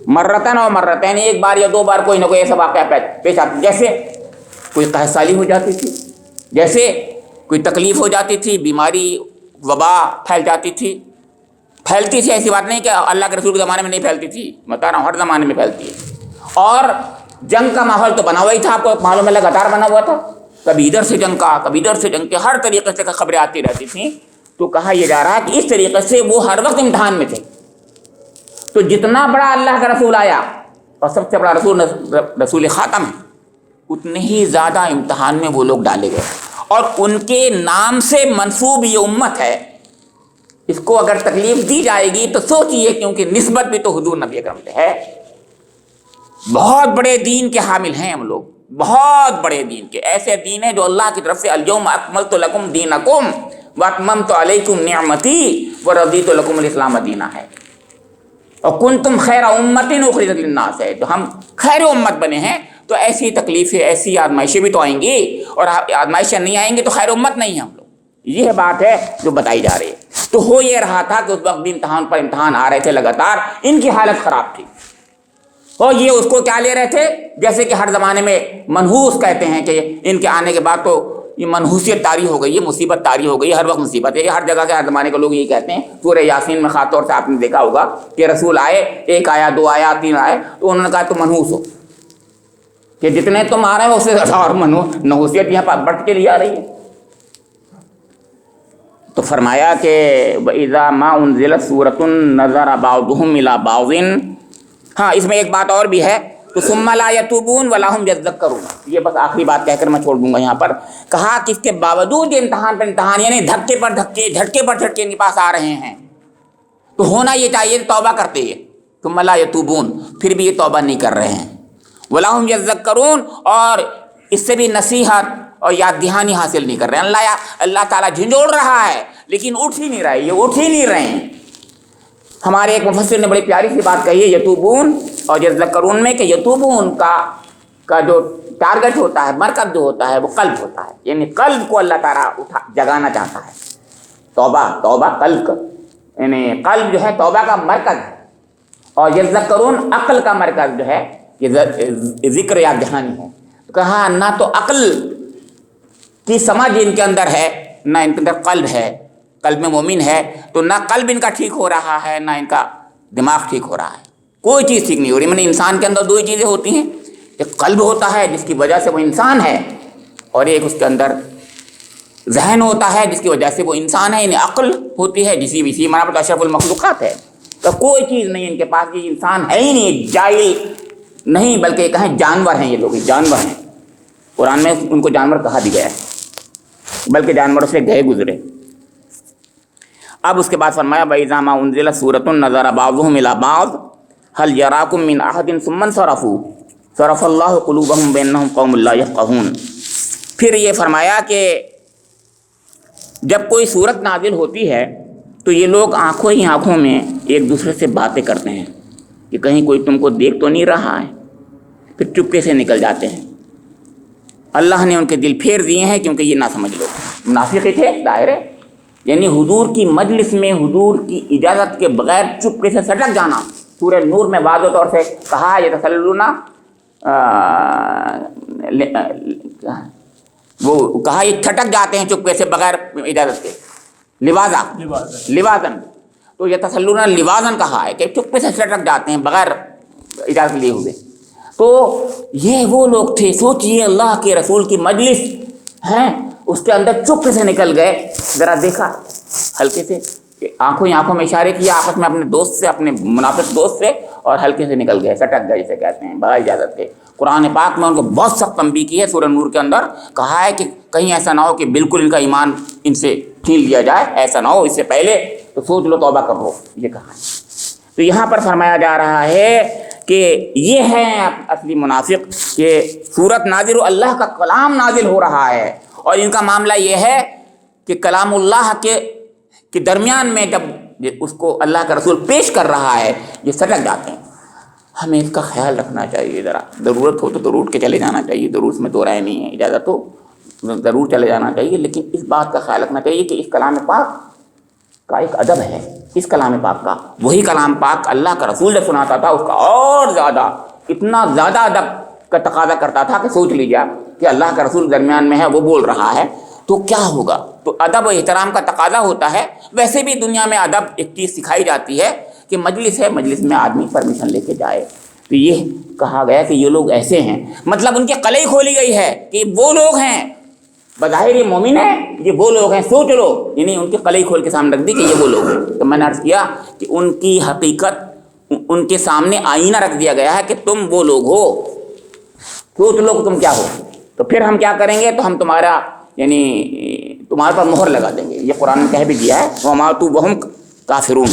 و مرتین، ایک بار یا دو بار کوئی نہ کوئی ایسا واقعہ پیش آتا. جیسے کوئی قحط سالی ہو جاتی تھی، جیسے کوئی تکلیف ہو جاتی تھی، بیماری وبا پھیل جاتی تھی. پھیلتی تھی، ایسی بات نہیں کہ اللہ کے رسول کے زمانے میں نہیں پھیلتی تھی، میں بتا رہا ہوں ہر زمانے میں پھیلتی ہے. اور جنگ کا ماحول تو بنا ہوا ہی تھا، آپ کو معلوم ہے، لگاتار بنا ہوا تھا. کبھی ادھر سے جنگ کا، کبھی ادھر سے جنگ کے، ہر طریقے سے خبریں آتی رہتی تھیں. تو کہا یہ جا رہا کہ اس طریقے سے وہ ہر وقت امتحان میں تھے. تو جتنا بڑا اللہ کا رسول آیا اور سب سے بڑا رسول خاتم ہے، اتنے ہی زیادہ امتحان میں وہ لوگ ڈالے گئے. اور ان کے نام سے منسوب یہ امت ہے، اس کو اگر تکلیف دی جائے گی تو سوچئے، کیونکہ نسبت بھی تو حضور نبی اکرم سے ہے. بہت بڑے دین کے حامل ہیں ہم لوگ، بہت بڑے دین کے. ایسے دین ہے جو اللہ کی طرف سے الیوم اکملت لکم دینکم واتممت علیکم نعمتی ورضیت لکم الاسلام دینا ہے. اور کنتم خیر امت اخرجت للناس ہے، تو ہم خیر امت بنے ہیں. تو ایسی تکلیفیں، ایسی آزمائشیں بھی تو آئیں گی، اور آزمائشیں نہیں آئیں گی تو خیر امت نہیں ہیں ہم لوگ. یہ بات ہے جو بتائی جا رہی ہے. تو ہو یہ رہا تھا کہ اس وقت بھی امتحان پر امتحان آ رہے تھے لگاتار. ان کی حالت خراب تھی، اور یہ اس کو کیا لے رہے تھے؟ جیسے کہ ہر زمانے میں منحوس کہتے ہیں کہ ان کے آنے کے بعد تو یہ منحوسیت طاری ہو گئی ہے، مصیبت طاری ہو گئی ہے، ہر وقت مصیبت ہے. یہ ہر جگہ کے، ہر زمانے کے لوگ یہی کہتے ہیں. سورہ یاسین میں خاص طور سے آپ نے دیکھا ہوگا کہ رسول آئے، ایک آیا، دو آیا، تین آئے، تو انہوں نے کہا تم منحوس ہو، کہ جتنے تم آ رہے ہو اس سے زیادہ اور نحوسیت یہاں پر بڑھ کے لیے آ رہی ہے. تو فرمایا کہ وَإِذَا مَا أُنزِلَتْ سُورَةٌ نَظَرَ بَعْضُهُمْ إِلَىٰ بَعْضٍ. ہاں، اس میں ایک بات اور بھی ہے. تو ثُمَّ لَا يَتُوبُونَ وَلَا هُمْ يَذَّكَّرُونَ. یہ بس آخری بات کہہ کر میں چھوڑ دوں گا. یہاں پر کہا کہ اس کے باوجود یہ امتحان پر امتحان، یعنی دھکے پر دھکے، جھٹکے پر جھٹکے ان کے پاس آ رہے ہیں، تو ہونا یہ چاہیے توبہ کرتے ہیں. ثُمَّ لَا يَتُوبُونَ، پھر بھی یہ توبہ نہیں کر رہے ہیں. وَلَا هُمْ يَذَّكَّرُونَ، اور اس سے بھی نصیحت اور یاد دہانی حاصل نہیں کر رہے ہیں. اللہ تعالیٰ جھنجھوڑ رہا ہے لیکن اٹھ ہی نہیں رہے، یہ اٹھ ہی نہیں رہے ہیں. ہمارے ایک مفسر نے بڑی پیاری سی بات کہی ہے یتوبون اور یذکرون میں، کہ یتوبون کا کا جو ٹارگٹ ہوتا ہے، مرکز جو ہوتا ہے وہ قلب ہوتا ہے، یعنی قلب کو اللہ تعالیٰ جگانا چاہتا ہے۔ توبہ قلب کا، یعنی قلب جو ہے توبہ کا مرکز ہے، اور یذکرون عقل کا مرکز جو ہے یہ ذکر یا دھیان ہے۔ تو کہا نہ تو عقل کی سمجھ ان کے اندر ہے، نہ ان کے اندر قلب ہے، قلب میں مومن ہے تو نہ قلب ان کا ٹھیک ہو رہا ہے، نہ ان کا دماغ ٹھیک ہو رہا ہے، کوئی چیز ٹھیک نہیں ہو رہی۔ میں نے انسان کے اندر دو ہی چیزیں ہوتی ہیں، ایک قلب ہوتا ہے جس کی وجہ سے وہ انسان ہے، اور ایک اس کے اندر ذہن ہوتا ہے جس کی وجہ سے وہ انسان ہے، یعنی عقل ہوتی ہے اسی مرابط اشرف المخلوقات ہے۔ تو کوئی چیز نہیں ان کے پاس، یہ انسان ہے ہی نہیں، جاہل نہیں بلکہ یہ کہیں جانور ہیں، یہ لوگ جانور ہیں۔ قرآن میں ان کو جانور کہا بھی گیا ہے، بلکہ جانوروں سے گئے گزرے۔ اب اس کے بعد فرمایا وَإِذَا مَا أُنزِلَتْ سُورَةٌ نَظَرَ بَعْضُهُمْ إِلَىٰ بَعْضٍ هَلْ يَرَاكُم مِّنْ أَحَدٍ ثُمَّ انصَرَفُوا صَرَفَ اللَّهُ قُلُوبَهُم بِأَنَّهُمْ قَوْمٌ لَّا يَفْقَهُونَ۔ پھر یہ فرمایا کہ جب کوئی صورت نازل ہوتی ہے تو یہ لوگ آنکھوں ہی آنکھوں میں ایک دوسرے سے باتیں کرتے ہیں کہ کہیں کوئی تم کو دیکھ تو نہیں رہا ہے، پھر چپکے سے نکل جاتے ہیں۔ اللہ نے ان کے دل پھیر دیے ہیں کیونکہ یہ نہ سمجھ لوگ منافق تھے ظاہر ہے، یعنی حضور کی مجلس میں حضور کی اجازت کے بغیر چپکے سے سٹک جانا۔ سورہ نور میں واضح طور سے کہا ہے یتسللون، وہ کہا یہ چھٹک جاتے ہیں چپکے سے بغیر اجازت کے، لوازن، تو یتسللون لوازن کہا ہے کہ چپکے سے سٹک جاتے ہیں بغیر اجازت لیے ہوئے۔ تو یہ وہ لوگ تھے، سوچئے اللہ کے رسول کی مجلس ہیں، اس کے اندر چپکے سے نکل گئے، ذرا دیکھا ہلکے سے، آنکھوں ہی آنکھوں میں اشارے کیا آپس میں اپنے دوست سے، اپنے منافق دوست سے، اور ہلکے سے نکل گئے، سٹک گئے جسے کہتے ہیں بغیر اجازت کے۔ قرآن پاک میں ان کو بہت سخت تنبیہ کی ہے، سورہ نور کے اندر کہا ہے کہ کہیں ایسا نہ ہو کہ بالکل ان کا ایمان ان سے چھین لیا جائے، ایسا نہ ہو، اس سے پہلے تو سوچ لو، توبہ کرو، یہ کہا ہے۔ تو یہاں پر فرمایا جا رہا ہے کہ یہ ہے اصلی منافق، کہ سورت نازل، اللہ کا کلام نازل ہو رہا ہے، اور ان کا معاملہ یہ ہے کہ کلام اللہ کے درمیان میں جب اس کو اللہ کا رسول پیش کر رہا ہے یہ سٹک جاتے ہیں۔ ہمیں اس کا خیال رکھنا چاہیے، ذرا ضرورت ہو تو اٹھ کے چلے جانا چاہیے، ضرورت میں دو رائے نہیں ہے، اجازت ہو ضرور چلے جانا چاہیے، لیکن اس بات کا خیال رکھنا چاہیے کہ اس کلام پاک کا ایک ادب ہے، اس کلام پاک کا، وہی کلام پاک اللہ کا رسول جب سناتا تھا اس کا اور زیادہ، اتنا زیادہ ادب کا تقاضا کرتا تھا کہ سوچ لیجیے کہ اللہ کا رسول درمیان میں ہے، وہ بول رہا ہے تو کیا ہوگا۔ تو ادب و احترام کا تقاضا ہوتا ہے۔ ویسے بھی دنیا میں ادب ایک چیز سکھائی جاتی ہے کہ مجلس ہے، مجلس میں آدمی پرمیشن لے کے جائے۔ تو یہ کہا گیا کہ یہ لوگ ایسے ہیں، مطلب ان کی قلعی کھولی گئی ہے کہ وہ لوگ ہیں، بظاہر یہ مومن ہے، یہ وہ لوگ ہیں، سوچ لو، یعنی ان کی قلعی کھول کے سامنے رکھ دی کہ یہ وہ لوگ ہیں۔ تو میں نے عرض کیا کہ ان کی حقیقت ان کے سامنے آئینہ رکھ دیا گیا ہے کہ تم وہ لوگ ہو، سوچ لو کہ تم کیا ہو، تو پھر ہم کیا کریں گے، تو ہم تمہارا یعنی تمہارے پر مہر لگا دیں گے۔ یہ قرآن نے کہہ بھی دیا ہے وَمَا وَهُمْ کافرون،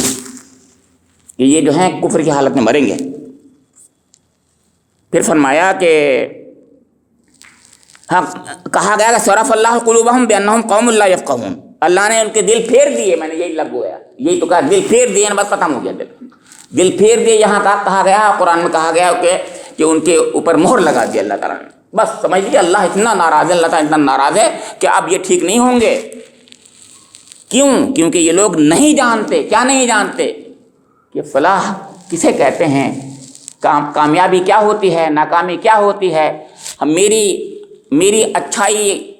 کہ یہ جو ہیں کفر کی حالت میں مریں گے۔ پھر فرمایا کہ ہاں کہا گیا کہ صرف اللہ قلوبہم بأنہم قوم لا یفقہون، اللہ نے ان کے دل پھیر دیے، میں نے یہی لفظ گویا، یہی تو کہا دل پھیر دیے، بس ختم ہو گیا، دل پھیر دیے۔ یہاں کہا گیا قرآن میں کہا گیا کہ ان کے اوپر مہر لگا دی اللہ تعالیٰ نے، بس سمجھ لیجیے اللہ اتنا ناراض ہے، اللہ تعالیٰ اتنا ناراض ہے کہ اب یہ ٹھیک نہیں ہوں گے۔ کیوں؟ کیونکہ یہ لوگ نہیں جانتے، کیا نہیں جانتے کہ فلاح کسے کہتے ہیں، کامیابی کیا ہوتی ہے، ناکامی کیا ہوتی ہے، میری اچھائی،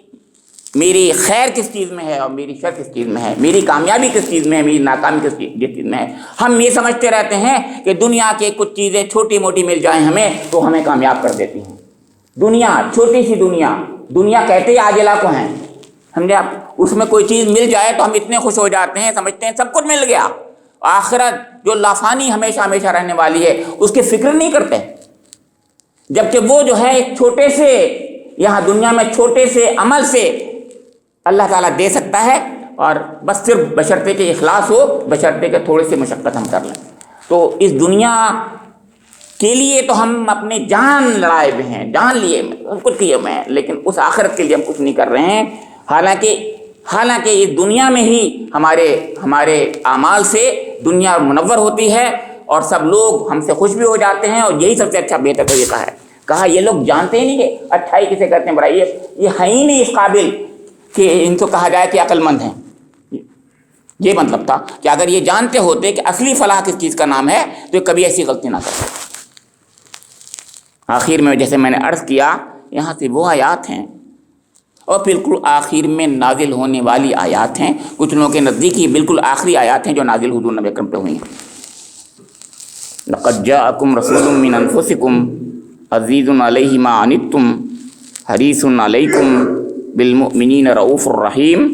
میری خیر کس چیز میں ہے اور میری شر کس چیز میں ہے، میری کامیابی کس چیز میں ہے، میری ناکامی کس چیز میں ہے۔ ہم یہ سمجھتے رہتے ہیں کہ دنیا کے کچھ چیزیں چھوٹی موٹی مل جائیں ہمیں تو ہمیں کامیاب کر دیتی ہیں۔ دنیا، چھوٹی سی دنیا کہتے ہی عاجلہ کو ہیں، سمجھے آپ، اس میں کوئی چیز مل جائے تو ہم اتنے خوش ہو جاتے ہیں، سمجھتے ہیں سب کچھ مل گیا۔ آخرت جو لافانی ہمیشہ ہمیشہ رہنے والی ہے اس کی فکر نہیں کرتے، جبکہ وہ جو ہے ایک چھوٹے سے، یہاں دنیا میں چھوٹے سے عمل سے اللہ تعالیٰ دے سکتا ہے، اور بس صرف بشرطے کے اخلاص ہو، بشرطے کے تھوڑی سی مشقت ہم کر لیں۔ تو اس دنیا کے لیے تو ہم اپنی جان لڑائے ہوئے ہیں، جان لیے کچھ کیے ہوئے ہیں، لیکن اس آخرت کے لیے ہم کچھ نہیں کر رہے ہیں۔ حالانکہ اس دنیا میں ہی ہمارے اعمال سے دنیا منور ہوتی ہے، اور سب لوگ ہم سے خوش بھی ہو جاتے ہیں، اور یہی سب سے اچھا بہتر طریقہ ہے۔ کہا یہ لوگ جانتے ہی نہیں کہ اچھائی کسے کہتے ہیں، برائی یہ ہے ہی نہیں اس قابل کہ ان کو کہا جائے کہ عقل مند ہیں۔ یہ مطلب تھا کہ اگر یہ جانتے ہوتے کہ اصلی فلاح کس چیز کا نام ہے تو یہ کبھی ایسی غلطی نہ کرتے۔ آخر میں جیسے میں نے عرض کیا، یہاں سے وہ آیات ہیں اور بالکل آخر میں نازل ہونے والی آیات ہیں، کچھ لوگوں کے نزدیک ہی بالکل آخری آیات ہیں جو نازل حضور نبی اکرم پہ ہوئی ہیں۔ لقد جاءکم رسول من انفسکم عزیز علیہ ما عنتم حریص علیکم بالمؤمنین رؤوف الرحیم۔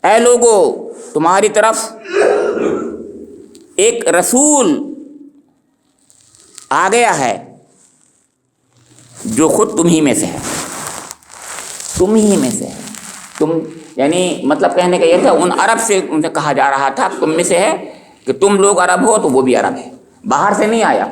اے لوگو، تمہاری طرف ایک رسول آ گیا ہے جو خود تم ہی میں سے ہے، تم ہی میں سے ہے۔ تم یعنی مطلب کہنے کا یہ تھا، ان عرب سے ان سے کہا جا رہا تھا تم میں سے ہے کہ تم لوگ عرب ہو تو وہ بھی عرب ہے، باہر سے نہیں آیا،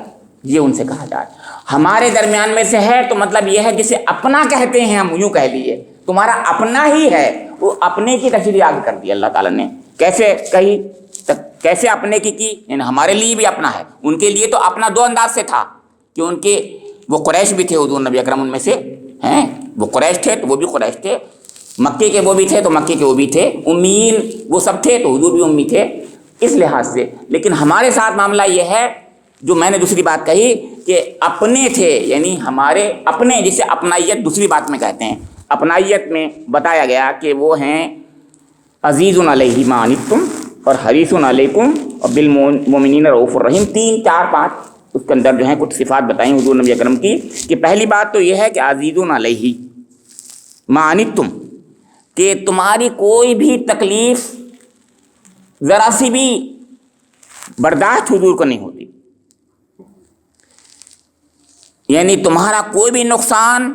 یہ ان سے کہا جا رہا ہے۔ ہمارے درمیان میں سے ہے تو مطلب یہ ہے جسے اپنا کہتے ہیں، ہم یوں کہہ لیجیے تمہارا اپنا ہی ہے۔ وہ اپنے کی تشریح آگے کر دی اللہ تعالیٰ نے، کیسے کہی، کیسے اپنے کی یعنی ہمارے لیے بھی اپنا ہے، ان کے لیے تو اپنا دو انداز سے تھا کہ ان کے وہ قریش بھی تھے، حضور نبی اکرم ان میں سے ہیں، وہ قریش تھے تو وہ بھی قریش تھے، مکے کے وہ بھی تھے تو مکے کے وہ بھی تھے، امیین وہ سب تھے تو حضور بھی امی تھے، اس لحاظ سے۔ لیکن ہمارے ساتھ معاملہ یہ ہے جو میں نے دوسری بات کہی کہ اپنے تھے، یعنی ہمارے اپنے، جسے اپنائیت دوسری بات میں کہتے ہیں، اپنائیت میں بتایا گیا کہ وہ ہیں عزیز علیہ ما عنتم اور حریص علیکم اور بالمؤمنین رؤوف الرحیم، 3 4 5 اس کے اندر جو ہیں کچھ صفات بتائیں حضور نبی اکرم کی کہ پہلی بات تو یہ ہے کہ عزیز علیہ ما عنتم، کہ تمہاری کوئی بھی تکلیف ذرا سی بھی برداشت حضور کو نہیں ہوتی، یعنی تمہارا کوئی بھی نقصان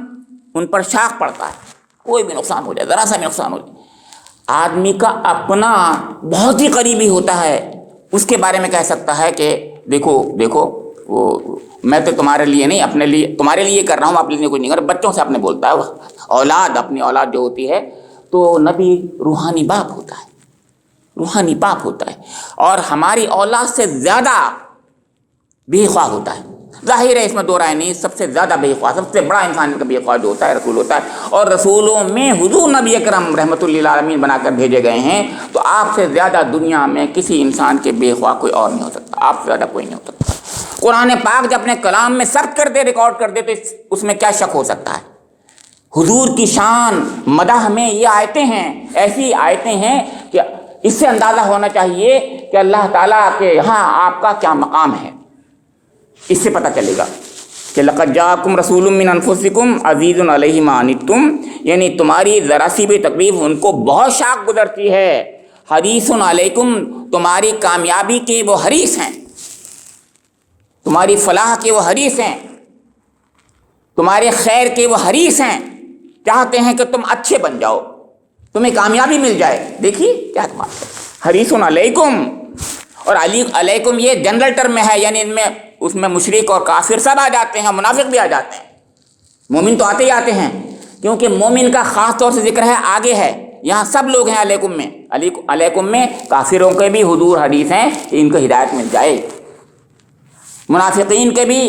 ان پر شاق پڑتا ہے، کوئی بھی نقصان ہو جائے، ذرا سا بھی نقصان ہو جائے۔ آدمی کا اپنا بہت ہی قریبی ہوتا ہے، اس کے بارے میں کہہ سکتا ہے کہ دیکھو وہ میں تو تمہارے لیے نہیں، اپنے لیے تمہارے لیے کر رہا ہوں، اپنے لیے کوئی نہیں کر رہا۔ بچوں سے اپنے بولتا ہے، اولاد اپنی اولاد جو ہوتی ہے تو نبی روحانی باپ ہوتا ہے، روحانی باپ ہوتا ہے، اور ہماری اولاد سے زیادہ بے خواہ ہوتا ہے۔ ظاہر ہے اس میں دو رائے نہیں، سب سے زیادہ بے خواہ، سب سے بڑا انسان کا بے خواہ جو ہوتا ہے رسول ہوتا ہے، اور رسولوں میں حضور نبی اکرم رحمۃ اللہ للعالمین بنا کر بھیجے گئے ہیں، تو آپ سے زیادہ دنیا میں کسی انسان کے بے خواہ کوئی اور نہیں ہو سکتا، آپ سے زیادہ کوئی نہیں ہو سکتا۔ قرآن پاک جب اپنے کلام میں ثبت کر دے، ریکارڈ کر دے، تو اس میں کیا شک ہو سکتا ہے؟ حضور کی شان مدح میں یہ آیتیں ہیں، ایسی آیتیں ہیں کہ اس سے اندازہ ہونا چاہیے کہ اللہ تعالیٰ کے یہاں آپ کا کیا مقام ہے، اس سے پتہ چلے گا کہ لقد جاءکم رسول من انفسکم عزیز علیہ ما عنتم، یعنی تمہاری ذرا سی بھی تکلیف ان کو بہت شاق گزرتی ہے، حریص علیکم، تمہاری کامیابی کے وہ حریص ہیں، تمہاری فلاح کے وہ حریص ہیں، تمہارے خیر کے وہ حریص ہیں، چاہتے ہیں کہ تم اچھے بن جاؤ، تمہیں کامیابی مل جائے۔ دیکھیے کیا بات ہے، حریص علیکم، اور علیکم یہ جنرل ٹرم میں ہے، یعنی اس میں مشرک اور کافر سب آ جاتے ہیں، منافق بھی آ جاتے ہیں، مومن تو آتے ہی آتے ہیں، کیونکہ مومن کا خاص طور سے ذکر ہے، آگے ہے، یہاں سب لوگ ہیں علیکم میں، علیکم میں کافروں کے بھی حضور حدیث ہیں کہ ان کو ہدایت مل جائے، منافقین کے بھی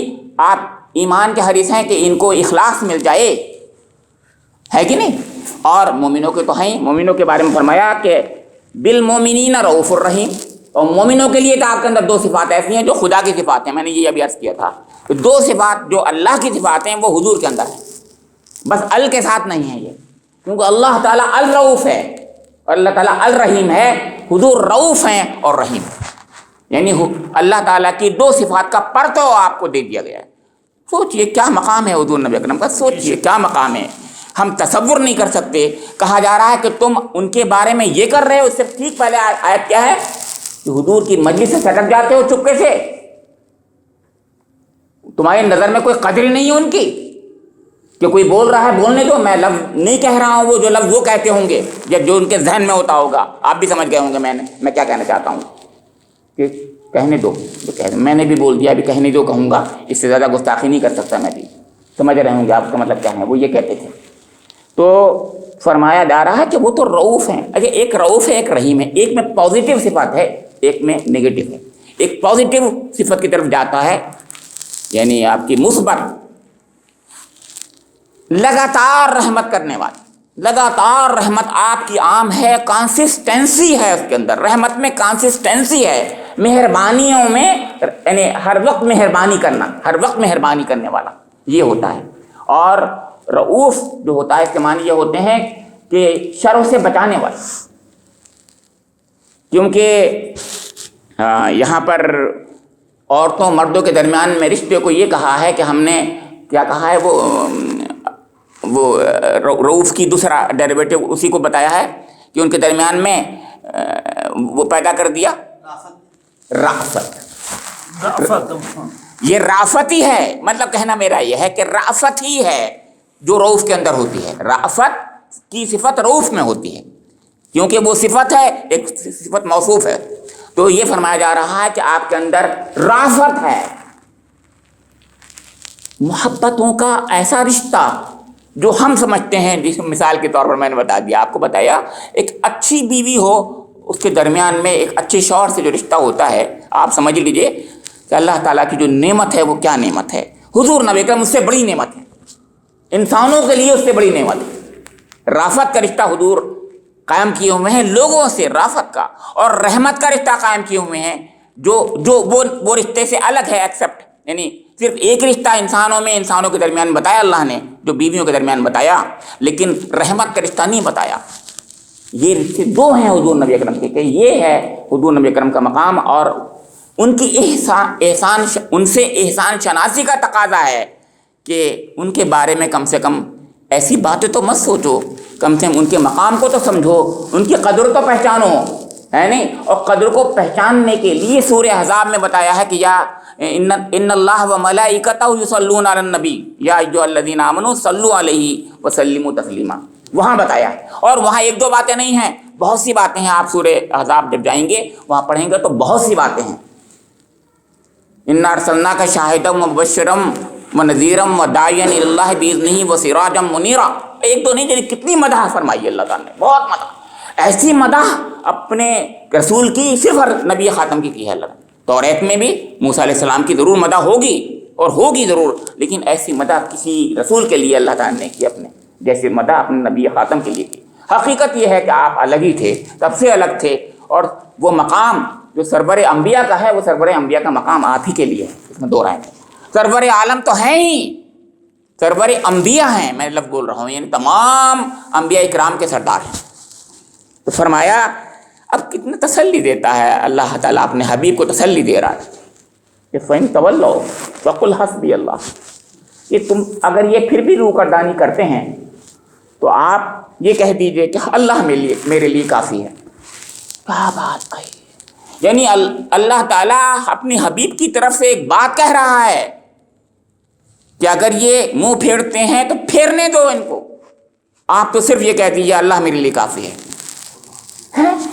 آپ ایمان کے حدیث ہیں کہ ان کو اخلاص مل جائے، ہے کہ نہیں؟ اور مومنوں کے تو ہیں، مومنوں کے بارے میں فرمایا کہ بالمومنین رؤوف الرحیم، اور مومنوں کے لیے تو آپ کے اندر 2 صفات ایسی ہیں جو خدا کی صفات ہیں، میں نے یہ ابھی عرض کیا تھا، 2 صفات جو اللہ کی صفات ہیں وہ حضور کے اندر ہیں، بس ال کے ساتھ نہیں ہے یہ، کیونکہ اللہ تعالیٰ الرؤوف ہے اور اللہ تعالیٰ الرحیم ہے، حضور رؤوف ہیں اور رحیم، یعنی اللہ تعالیٰ کی 2 صفات کا پرتو آپ کو دے دیا گیا ہے۔ سوچئے کیا مقام ہے حضور نبی اکرم کا، سوچئے کیا مقام ہے، ہم تصور نہیں کر سکتے۔ کہا جا رہا ہے کہ تم ان کے بارے میں یہ کر رہے ہو، اس سے ٹھیک پہلے آیت کیا ہے کہ حضور کی مجلس سے سٹک جاتے ہو چپکے سے، تمہاری نظر میں کوئی قدر ہی نہیں ہے ان کی، کہ کوئی بول رہا ہے بولنے دو، میں لفظ نہیں کہہ رہا ہوں، وہ جو لفظ وہ کہتے ہوں گے یا جو ان کے ذہن میں ہوتا ہوگا، آپ بھی سمجھ گئے ہوں گے میں کیا کہنا چاہتا ہوں، کہ کہنے دو، میں نے بھی بول دیا، ابھی کہنے دو کہوں گا، اس سے زیادہ گستاخی نہیں کر سکتا میں بھی، سمجھ رہے ہوں گے آپ کا مطلب کیا ہے، وہ یہ کہتے تھے۔ تو فرمایا جا رہا ہے کہ وہ تو رؤوف ہیں، اچھا ایک رؤوف ہے ایک رحیم ہے، ایک میں پازیٹیو صفات ہے ایک میں نیگیٹو ہے، ایک پازیٹیو صفت کی طرف جاتا ہے یعنی آپ کی مثبت لگاتار رحمت کرنے والی، لگاتار رحمت آپ کی عام ہے، کانسسٹنسی ہے اس کے اندر، رحمت میں کانسسٹنسی ہے، مہربانیوں میں یعنی ہر وقت مہربانی کرنا، ہر وقت مہربانی کرنے والا یہ ہوتا ہے۔ اور رؤوف جو ہوتا ہے اس کے معنی یہ ہوتے ہیں کہ شروں سے بچانے والا، کیونکہ یہاں پر عورتوں مردوں کے درمیان میں رشتے کو یہ کہا ہے کہ ہم نے کیا کہا ہے، وہ رؤوف کی دوسرا ڈیریویٹو اسی کو بتایا ہے کہ ان کے درمیان میں وہ پیدا کر دیا رافت۔ یہ رافت ہی ہے، مطلب کہنا میرا یہ ہے کہ رافت ہی ہے جو رؤوف کے اندر ہوتی ہے، رافت کی صفت رؤوف میں ہوتی ہے، کیونکہ وہ صفت ہے، ایک صفت موصوف ہے۔ تو یہ فرمایا جا رہا ہے کہ آپ کے اندر رافت ہے، محبتوں کا ایسا رشتہ جو ہم سمجھتے ہیں، جس مثال کے طور پر میں نے بتا دیا، آپ کو بتایا ایک اچھی بیوی ہو اس کے درمیان میں ایک اچھے شوہر سے جو رشتہ ہوتا ہے، آپ سمجھ لیجئے کہ اللہ تعالیٰ کی جو نعمت ہے وہ کیا نعمت ہے۔ حضور نبی اکرم اس سے بڑی نعمت ہے، انسانوں کے لیے اس سے بڑی نعمت ہے۔ رافت کا رشتہ حضور قائم کیے ہوئے ہیں لوگوں سے، رافت کا، اور رحمت کا رشتہ قائم کیے ہوئے ہیں جو وہ رشتے سے الگ ہے، ایکسیپٹ، یعنی صرف ایک رشتہ انسانوں میں، انسانوں کے درمیان بتایا اللہ نے، جو بیویوں کے درمیان بتایا، لیکن رحمت کا رشتہ نہیں بتایا۔ یہ رشتے دو ہیں حضور نبی اکرم کے، کہ یہ ہے حضور نبی اکرم کا مقام، اور ان کی ان سے احسان شناسی کا تقاضا ہے کہ ان کے بارے میں کم سے کم ایسی باتیں تو مت سوچو، کم سے کم ان کے مقام کو تو سمجھو، ان کی قدر تو پہچانو، ہے نہیں؟ اور قدر کو پہچاننے کے لیے سورہ احزاب میں بتایا ہے کہ یا ان اللہ و ملائکتہ یصلون علی النبی یا ایھا الذین آمنوا صلوا علیہ وسلموا تسلیما، وہاں بتایا ہے۔ اور وہاں ایک دو باتیں نہیں ہیں، بہت سی باتیں ہیں۔ آپ سورہ احزاب جب جائیں گے وہاں پڑھیں گے تو بہت سی باتیں ہیں۔ انا ارسلناک شاہدا ومبشرا ونذیرا وداعیا الی اللہ باذنہ وسراجا منیرا، ایک دو نہیں، کتنی مدح فرمائی اللہ تعالیٰ نے، بہت مدح، ایسی مدح اپنے رسول کی صرف نبی خاتم کی ہے اللہ نے۔ توریت میں بھی موسیٰ علیہ السلام کی ضرور مدح ہوگی اور ہوگی ضرور، لیکن ایسی مدح کسی رسول کے لیے اللہ تعالیٰ نے کی اپنے، جیسے مدح اپنے نبی خاتم کے لیے کی۔ حقیقت یہ ہے کہ آپ الگ ہی تھے، سب سے الگ تھے، اور وہ مقام جو سرور انبیاء کا ہے، وہ سرور انبیاء کا مقام آپ ہی کے لیے ہے، اس میں دو رائے ہیں۔ سرور عالم تو ہیں ہی، سرور انبیاء ہیں، میں لفظ بول رہا ہوں، یعنی تمام انبیاء اکرام کے سردار ہیں۔ تو فرمایا اب کتنا تسلی دیتا ہے اللہ تعالیٰ، اپنے حبیب کو تسلی دے رہا ہے کہ فَإِن تَوَلَّوْا فَقُلْ حَسْبِيَ اللَّهُ، کہ تم اگر یہ پھر بھی روکردانی کرتے ہیں تو آپ یہ کہہ دیجئے کہ اللہ میرے لیے کافی ہے۔ کیا بات کہی، یعنی اللہ تعالیٰ اپنے حبیب کی طرف سے ایک بات کہہ رہا ہے کہ اگر یہ منہ پھیرتے ہیں تو پھیرنے دو ان کو، آپ تو صرف یہ کہہ دیجیے اللہ میرے لیے کافی ہے۔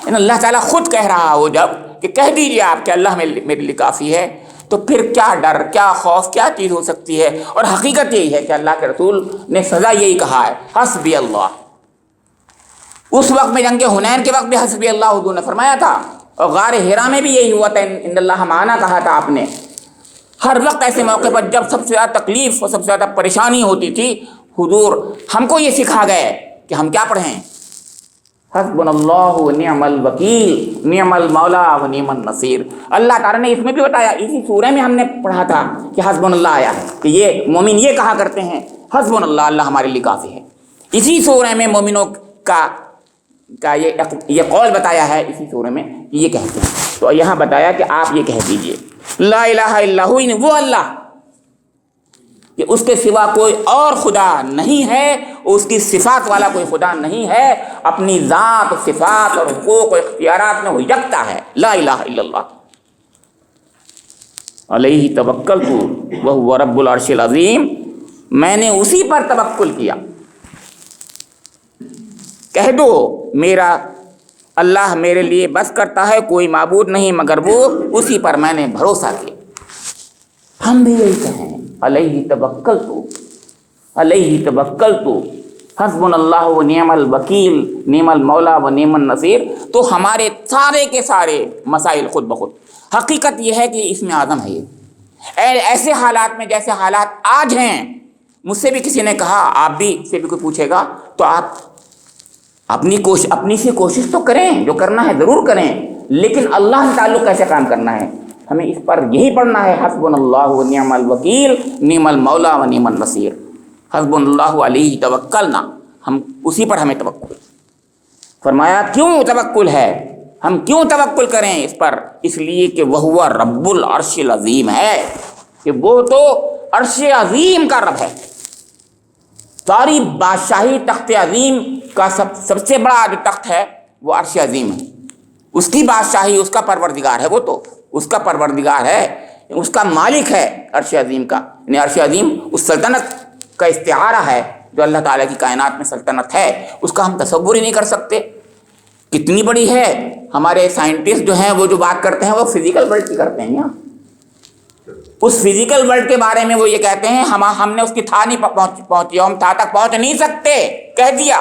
اللہ تعالیٰ خود کہہ رہا ہو جب کہ کہہ دیجیے آپ کہ اللہ میرے لیے کافی ہے، تو پھر کیا ڈر، کیا خوف، کیا چیز ہو سکتی ہے؟ اور حقیقت یہی ہے کہ اللہ کے رسول نے سزا یہی کہا ہے، حسبی اللہ۔ اس وقت میں جنگ حنین کے وقت بھی حسبی اللہ حضور نے فرمایا تھا، اور غار حرا میں بھی یہی ہوا تھا، ان اللہ معنا کہا تھا آپ نے۔ ہر وقت ایسے موقع پر جب سب سے زیادہ تکلیف اور سب سے زیادہ پریشانی ہوتی تھی، حضور ہم کو یہ سکھا گئے کہ ہم کیا پڑھیں، حسبنا اللہ ونعم الوکیل نعم المولا ونعم النصیر۔ اللہ تعالیٰ نے اس میں بھی بتایا، اسی سورہ میں ہم نے پڑھا تھا کہ حسبنا اللہ آیا ہے، کہ یہ مومن یہ کہا کرتے ہیں حسبنا اللہ، اللہ ہمارے لیے کافی ہے۔ اسی سورہ میں مومنوں کا یہ قول بتایا ہے، اسی سورہ میں یہ کہتے ہیں۔ تو یہاں بتایا کہ آپ یہ کہہ دیجئے لا الہ الا ہو، وہ اللہ کہ اس کے سوا کوئی اور خدا نہیں ہے، اس کی صفات والا کوئی خدا نہیں ہے، اپنی ذات، صفات اور حقوق و اختیارات میں وہ یکتا ہے، لا الہ الا اللہ، علیہ توکلت وہو رب العرش العظیم، میں نے اسی پر توکل کیا۔ کہہ دو میرا اللہ میرے لیے بس کرتا ہے، کوئی معبود نہیں مگر وہ، اسی پر میں نے بھروسہ کیا۔ ہم بھی یہی کہیں علیہ توکلت، علیہ توکلت، حسبنا اللہ و نعم الوکیل نعم المولا و نعم النصیر، تو ہمارے سارے کے سارے مسائل خود بخود۔ حقیقت یہ ہے کہ اس میں اعظم ہے ایسے حالات میں جیسے حالات آج ہیں. مجھ سے بھی کسی نے کہا, آپ بھی سے بھی کوئی پوچھے گا تو آپ اپنی سے کوشش تو کریں, جو کرنا ہے ضرور کریں, لیکن اللہ سے تعلق کیسے قائم کرنا ہے, ہمیں اس پر یہی پڑھنا ہے, حسبنا اللہ و نعم الوکیل نعم المولا و نعم النصیر. حسبنا اللہ علیہ توکلنا, ہم اسی پر ہمیں توکل. فرمایا کیوں توکل ہے, ہم کیوں توکل کریں اس پر, اس لیے کہ وہ رب العرش العظیم ہے, کہ وہ تو عرش عظیم کا رب ہے. ساری بادشاہی تخت عظیم کا سب سے بڑا جو تخت ہے وہ عرش عظیم ہے. اس کی بادشاہی, اس کا پروردگار ہے, وہ تو اس کا پروردگار ہے, اس کا مالک ہے عرش عظیم کا. یعنی عرش عظیم اس سلطنت کا استعارہ ہے جو اللہ تعالیٰ کی کائنات میں سلطنت ہے, اس کا ہم تصور ہی نہیں کر سکتے کتنی بڑی ہے. ہمارے سائنٹسٹ جو ہیں وہ جو بات کرتے ہیں وہ فزیکل ورلڈ کی کرتے ہیں. اس فزیکل ورلڈ کے بارے میں وہ یہ کہتے ہیں ہم نے اس کی تھا نہیں پہنچی, ہم تھا تک پہنچ نہیں سکتے, کہہ دیا.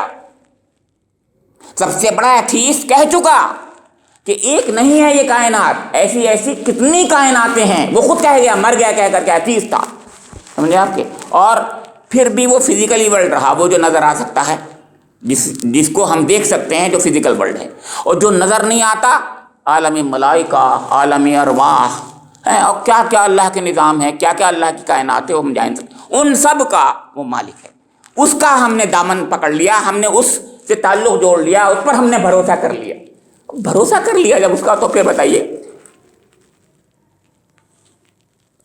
سب سے بڑا ایتھیسٹ کہہ چکا کہ ایک نہیں ہے یہ کائنات, ایسی ایسی کتنی کائناتیں ہیں. وہ خود کہہ گیا, مر گیا کہہ کر کے, ایتھیسٹ تھا, سمجھے آپ کے. اور پھر بھی وہ فزیکلی ورلڈ رہا, وہ جو نظر آ سکتا ہے, جس کو ہم دیکھ سکتے ہیں, جو فزیکل ورلڈ ہے. اور جو نظر نہیں آتا, عالم ملائکہ, عالم ارواح ہے, اور کیا کیا اللہ کے نظام ہے, کیا کیا اللہ کی کائنات ہے, وہ ہم جان سکتے. ان سب کا وہ مالک ہے. اس کا ہم نے دامن پکڑ لیا, ہم نے اس سے تعلق جوڑ لیا, اس پر ہم نے بھروسہ کر لیا. بھروسہ کر لیا جب اس کا, تو پھر بتائیے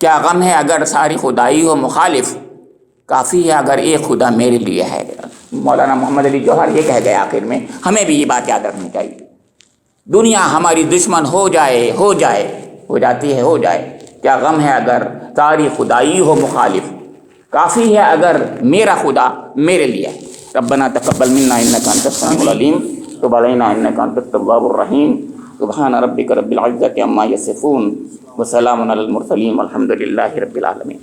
کیا غم ہے اگر ساری خدائی ہو مخالف, کافی ہے اگر ایک خدا میرے لیے ہے. مولانا محمد علی جوہر یہ کہہ گئے آخر میں, ہمیں بھی یہ بات یاد رکھنی چاہیے. دنیا ہماری دشمن ہو جائے, ہو جاتی ہے, ہو جائے, کیا غم ہے اگر ساری خدائی ہو مخالف, کافی ہے اگر میرا خدا میرے لیے ہے. ربنا تقبل منا انک انت السمیع العلیم وتب علینا انک انت التواب الرحیم. سبحان ربک رب العزة عما یصفون وسلام علی المرسلین والحمد للہ رب العالمین.